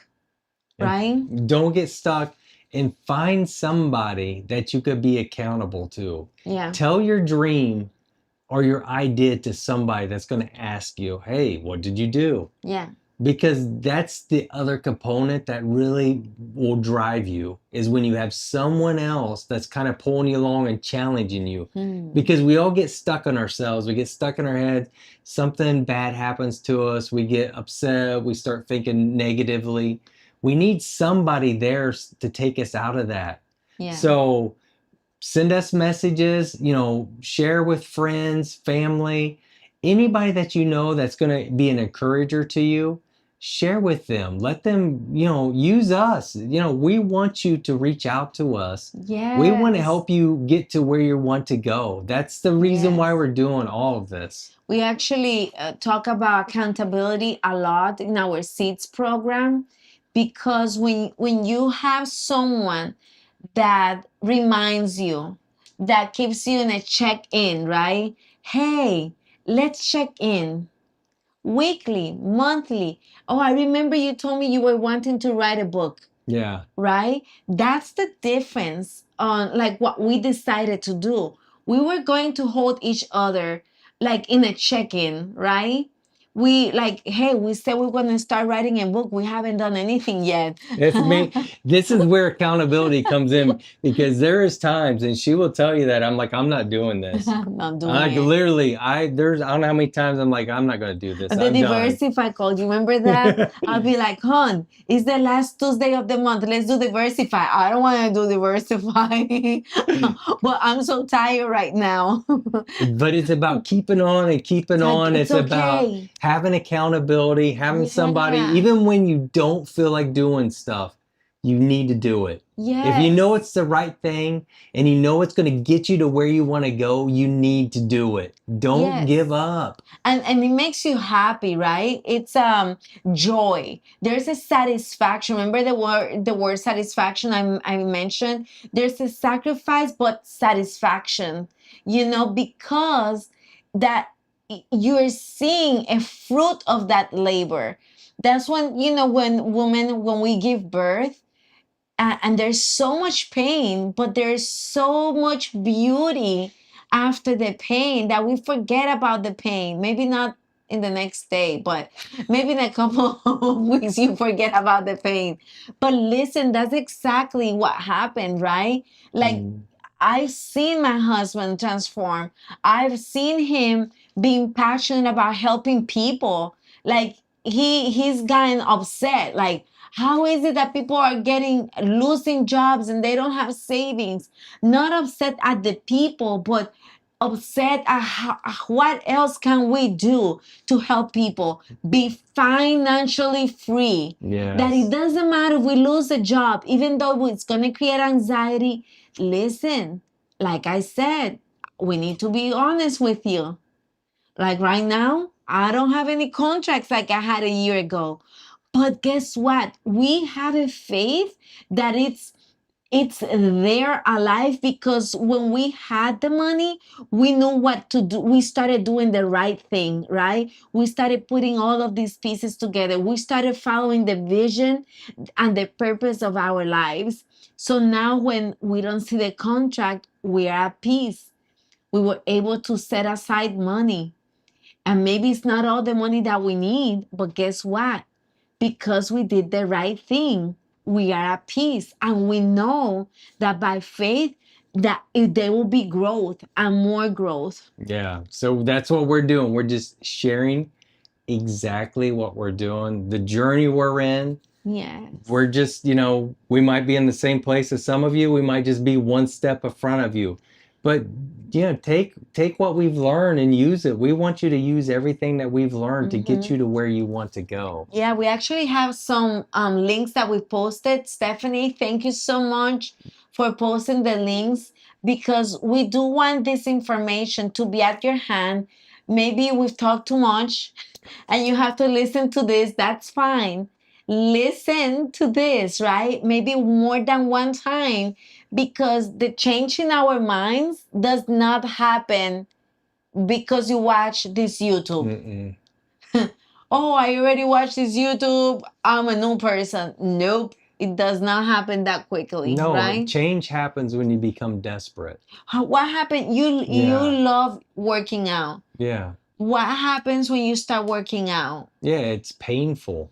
right? And don't get stuck, and find somebody that you could be accountable to. Yeah. Tell your dream or your idea to somebody that's going to ask you, hey, what did you do? Yeah. Because that's the other component that really will drive you, is when you have someone else that's kind of pulling you along and challenging you. Because we all get stuck on ourselves, we get stuck in our head, something bad happens to us, we get upset, we start thinking negatively. We need somebody there to take us out of that. Yeah. So send us messages, share with friends, family, anybody that you know that's going to be an encourager to you. Share with them. Let them, use us. We want you to reach out to us. We want to Yes. help you get to where you want to go. That's the reason why Yes. we're doing all of this. We actually talk about accountability a lot in our seeds program, because when you have someone that reminds you, that keeps you in a check-in, right? Hey, let's check in weekly, monthly. Oh, I remember you told me you were wanting to write a book. Yeah. Right? That's the difference on like what we decided to do. We were going to hold each other like in a check-in, right? We like, hey, we said we're going to start writing a book. We haven't done anything yet. If me, this is where accountability comes in, because there is times, and she will tell you that I'm like, I'm not doing this. Not doing Like it. literally, I don't know how many times I'm like, I'm not gonna do this. The I'm done. Diversify Call, you remember that? I'll be like, hon, it's the last Tuesday of the month. Let's do Diversify. I don't want to do Diversify. But I'm so tired right now. But it's about keeping on and keeping on. It's It's about okay. having accountability, having somebody, Yeah. even when you don't feel like doing stuff, you need to do it. If you know Yes. it's the right thing and you know it's going to get you to where you want to go, you need to do it. Don't Yes. give up. And it makes you happy, right? It's joy. There's a satisfaction. Remember the word satisfaction I mentioned? There's a sacrifice but satisfaction, because that you're seeing a fruit of that labor. That's when we give birth, and there's so much pain, but there's so much beauty after the pain that we forget about the pain. Maybe not in the next day, but maybe in a couple of weeks you forget about the pain. But listen, that's exactly what happened, right? Like, I've seen my husband transform. I've seen him being passionate about helping people. Like, he's gotten upset. Like, how is it that people are losing jobs and they don't have savings? Not upset at the people, but upset at what else can we do to help people be financially free. That it Yes. doesn't matter if we lose a job, even though it's going to create anxiety. Listen, like I said, we need to be honest with you. Like right now, I don't have any contracts like I had a year ago. But guess what? We have a faith that it's there alive, because when we had the money, we knew what to do. We started doing the right thing, right? We started putting all of these pieces together. We started following the vision and the purpose of our lives. So now when we don't see the contract, we are at peace. We were able to set aside money. And maybe it's not all the money that we need, but guess what? Because we did the right thing, we are at peace. And we know that by faith, that there will be growth and more growth. Yeah. So that's what we're doing. We're just sharing exactly what we're doing, the journey we're in. Yes. We're just, we might be in the same place as some of you. We might just be one step in front of you. But take what we've learned and use it. We want you to use everything that we've learned to get you to where you want to go. Yeah, we actually have some links that we posted. Stephanie, thank you so much for posting the links, because we do want this information to be at your hand. Maybe we've talked too much and you have to listen to this. That's fine. listen to this, right? Maybe more than one time, because the change in our minds does not happen because you watch this YouTube. Mm-mm. Oh, I already watched this YouTube. I'm a new person. Nope. It does not happen that quickly, No, right? change happens when you become desperate. What happened? You Yeah. love working out. Yeah. What happens when you start working out? Yeah, it's painful.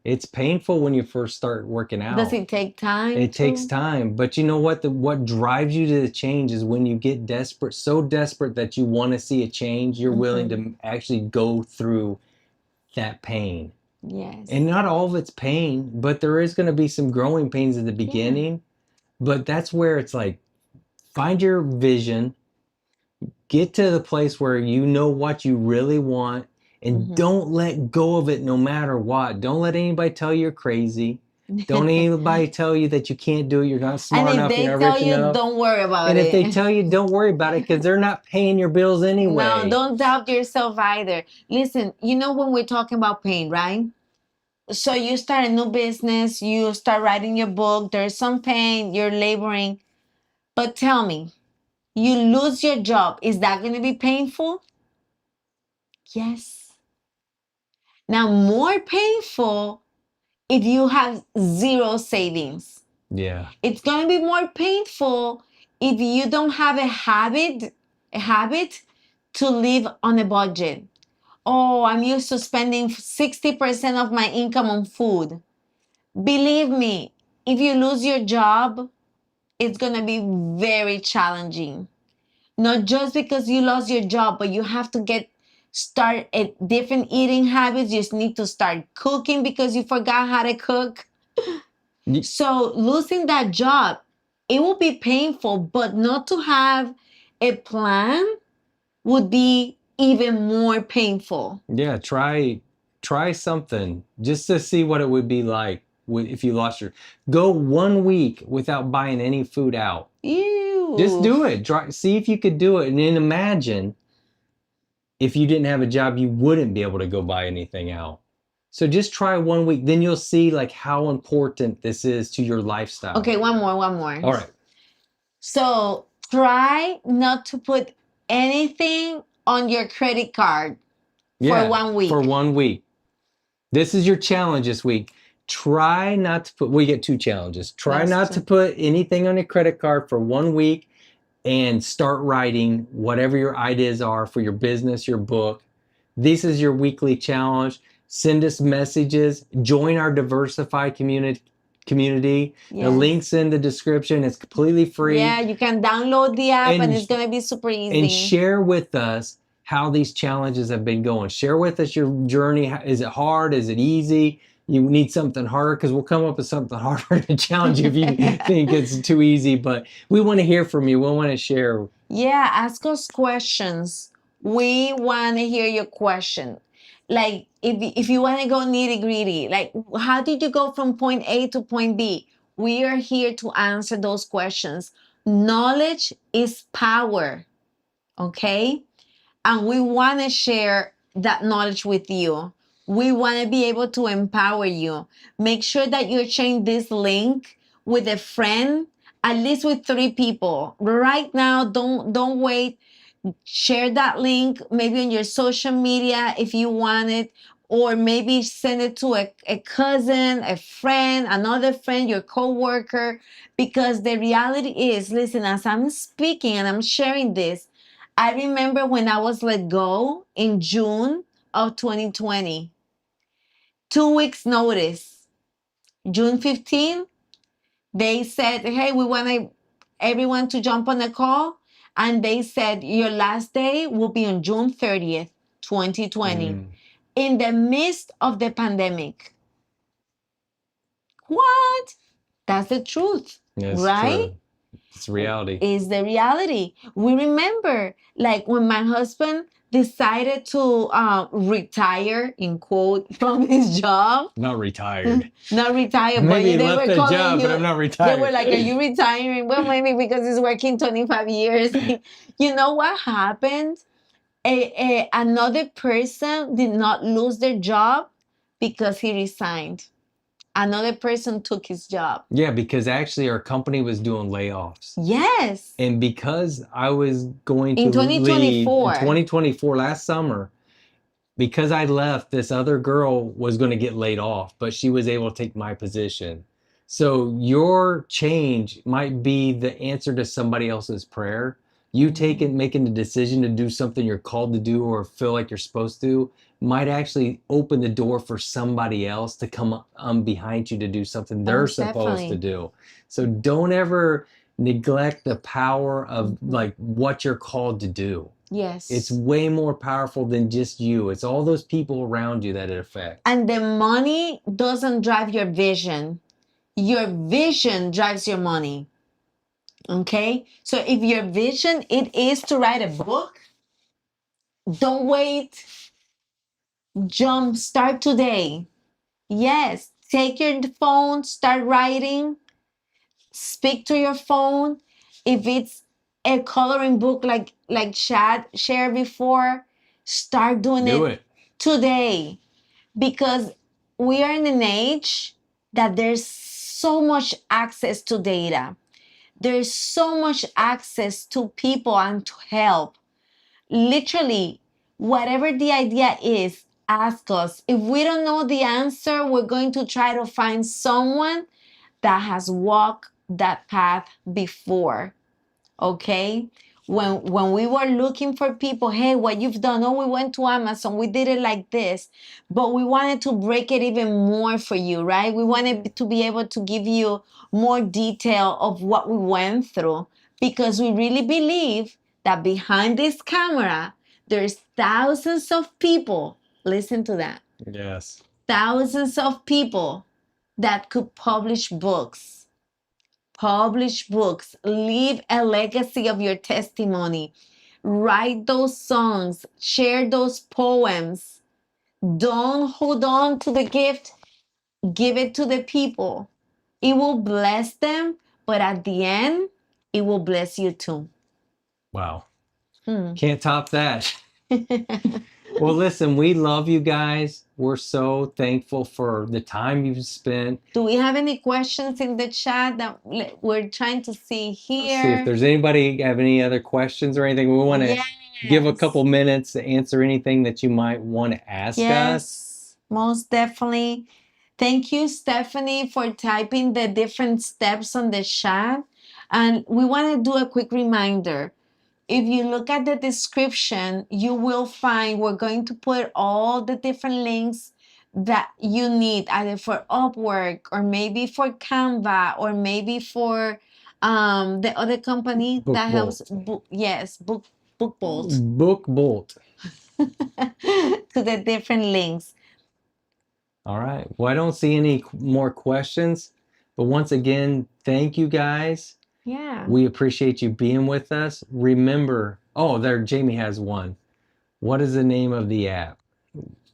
It's painful when you first start working Does out. it take time It takes to? time, but you know what? What drives you to the change is when you get desperate, so desperate that you want to see a change, you're willing to actually go through that pain. Yes. And not all of it's pain, but there is going to be some growing pains at the beginning. But that's where it's like, find your vision, get to the place where you know what you really want, and don't let go of it no matter what. Don't let anybody tell you you're crazy. Don't anybody tell you that you can't do it, you're not smart And if enough, you're they not tell rich you, enough. don't worry about And if they it. tell you, don't worry about it, because they're not paying your bills No, anyway. don't doubt yourself either. Listen, you know, when we're talking about pain, right? So you start a new business, you start writing your book, there's some pain, you're laboring. But tell me, you lose your job, is that going to be painful? Yes. Now, more painful if you have zero savings. Yeah. It's going to be more painful if you don't have a habit to live on a budget. Oh, I'm used to spending 60% of my income on food. Believe me, if you lose your job, it's going to be very challenging. Not just because you lost your job, but you have to start a different eating habits. You just need to start cooking because you forgot how to cook. So losing that job, it will be painful, but not to have a plan would be even more painful. Yeah, try something just to see what it would be like if you lost your. Go 1 week without buying any food out. Ew. Just do it. See if you could do it, and then imagine if you didn't have a job, you wouldn't be able to go buy anything out. So just try 1 week, then you'll see like how important this is to your lifestyle. Okay, one more. All right. So try not to put anything on your credit card for 1 week. For 1 week. This is your challenge this week. Try not to put, we get 2 challenges. Try not to put anything on your credit card for 1 week, and start writing whatever your ideas are for your business, your book. This is your weekly challenge. Send us messages. Join our Diversify community. The link's in the description. It's completely free. Yeah, you can download the app and it's going to be super easy. And share with us how these challenges have been going. Share with us your journey. Is it hard? Is it easy? You need something harder, because we'll come up with something harder to challenge you if you think it's too easy. But we want to hear from you. We want to share. Yeah, ask us questions. We want to hear your question. Like if you want to go nitty gritty, like how did you go from point A to point B? We are here to answer those questions. Knowledge is power, okay? And we want to share that knowledge with you. We want to be able to empower you. Make sure that you're sharing this link with a friend, at least with 3 people. Right now, don't wait. Share that link maybe on your social media if you want it, or maybe send it to a cousin, a friend, another friend, your coworker. Because the reality is, listen, as I'm speaking and I'm sharing this, I remember when I was let go in June of 2020. 2 weeks notice. June 15th, they said, hey, we want everyone to jump on a call. And they said, your last day will be on June 30th, 2020, in the midst of the pandemic. What? That's the truth, right? True. It's reality. Is the reality. We remember, like when my husband decided to retire, in quote, from his job. Not retired. Not retired, Maybe but he left the job, but I'm not retired. They were like, are you retiring? Well, maybe because he's working 25 years. You know what happened? Another person did not lose their job because he resigned. another person took his job. Yeah, because actually our company was doing layoffs. Yes. And because I was going to In leave in 2024. 2024 last summer, because I left, this other girl was going to get laid off, but she was able to take my position. So your change might be the answer to somebody else's prayer. You making the decision to do something you're called to do or feel like you're supposed to might actually open the door for somebody else to come behind you to do something they're Most supposed to definitely. do. So don't ever neglect the power of like what you're called to do. Yes. It's way more powerful than just you. It's all those people around you that it affects. And the money doesn't drive your vision. Your vision drives your money. Okay? So if your vision it is to write a book, don't wait. Jump start today. Yes, take your phone, start writing, speak to your phone. If it's a coloring book like Chad shared before, start doing Do it it. today, because we are in an age that there's so much access to data. There's so much access to people and to help. Literally, whatever the idea is, ask us. If we don't know the answer, we're going to try to find someone that has walked that path before. Okay? When we were looking for people, hey, what you've done, oh, we went to Amazon, we did it like this, but we wanted to break it even more for you, right? We wanted to be able to give you more detail of what we went through, because we really believe that behind this camera, there's thousands of people. Listen to that. Yes. Thousands of people that could publish books, leave a legacy of your testimony, write those songs, share those poems. Don't hold on to the gift, give it to the people. It will bless them, but at the end, it will bless you too. Wow. Can't top that. Well, listen, we love you guys. We're so thankful for the time you've spent. Do we have any questions in the chat that we're trying to see here? Let's see if there's anybody have any other questions or anything. We want to give a couple minutes to answer anything that you might want to ask us. Yes, most definitely. Thank you, Stephanie, for typing the different steps on the chat. And we want to do a quick reminder. If you look at the description, you will find we're going to put all the different links that you need, either for Upwork or maybe for Canva or maybe for the other company Book that helps. Bolt. Book Bolt. Book Bolt. To the different links. All right. Well, I don't see any more questions, but once again, thank you guys. Yeah. We appreciate you being with us. Remember, oh, there, Jamie has one. What is the name of the app?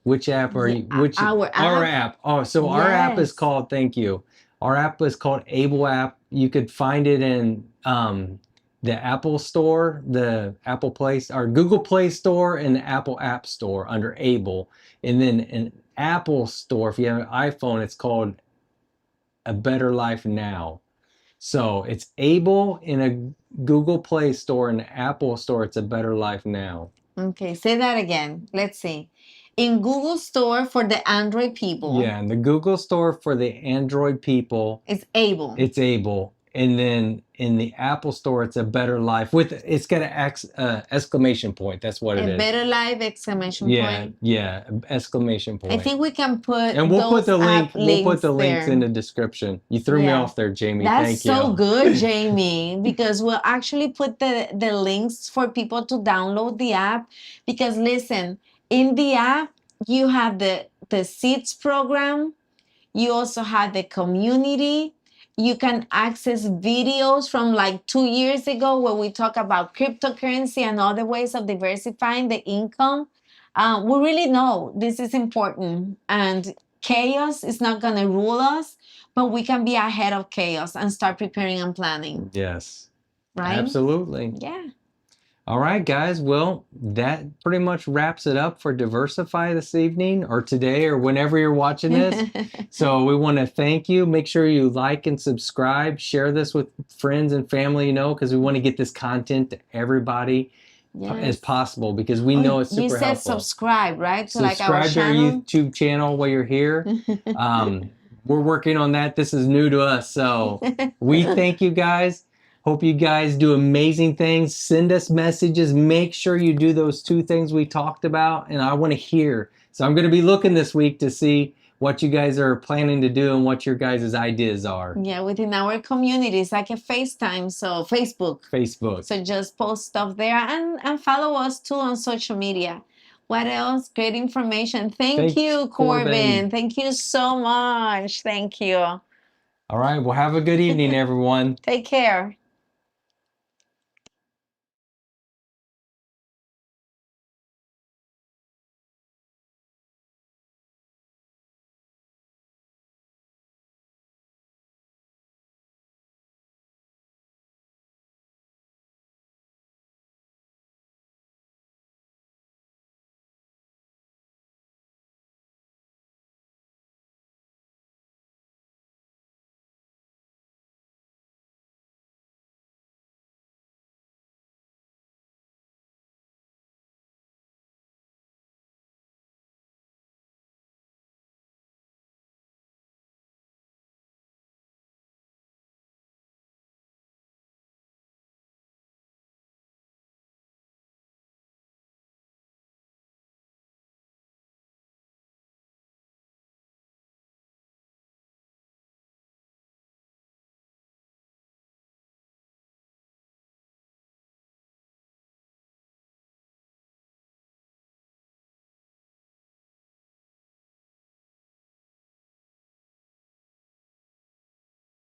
Which app are you? Which Our app? Oh, so our app is Yes. called. Thank you. Our app is called Able app. You could find it in the Apple Store, the Apple Play, or Google Play Store, and the Apple App Store under Able. And then an Apple Store, if you have an iPhone, it's called A Better Life Now. So it's Able in a Google Play Store and Apple Store. It's A Better Life Now. Okay, say that again. Let's see. In Google Store for the Android people. Yeah, in the Google Store for the Android people, it's Able. It's Able. And then in the Apple Store, it's A Better Life it's got an exclamation point. That's what it is. A Better Life exclamation point. Yeah, exclamation point. I think we can put and we'll put the link. We'll put the links there in the description. You threw me off there, Jamie. That's Thank you. so good, Jamie, because we'll actually put the links for people to download the app. Because listen, in the app, you have the Seeds program. You also have the community. You can access videos from like 2 years ago where we talk about cryptocurrency and other ways of diversifying the income. We really know this is important, and chaos is not going to rule us, but we can be ahead of chaos and start preparing and planning. Yes. Right? Absolutely. Yeah. All right, guys. Well, that pretty much wraps it up for Diversify this evening or today or whenever you're watching this. So we want to thank you. Make sure you like and subscribe. Share this with friends and family, because we want to get this content to everybody as Yes. possible because we know it's You super said helpful. subscribe, right? To like our Subscribe to our channel. YouTube channel while you're here. We're working on that. This is new to us. So we thank you guys. Hope you guys do amazing things. Send us messages. Make sure you do those 2 things we talked about. And I want to hear. So I'm going to be looking this week to see what you guys are planning to do and what your guys' ideas are. Yeah, within our community, it's like a FaceTime, so Facebook. So just post stuff there and follow us too on social media. What else? Great information. Thank Thanks, you, Corbin. Thank you so much. Thank you. All right. Well, have a good evening, everyone. Take care.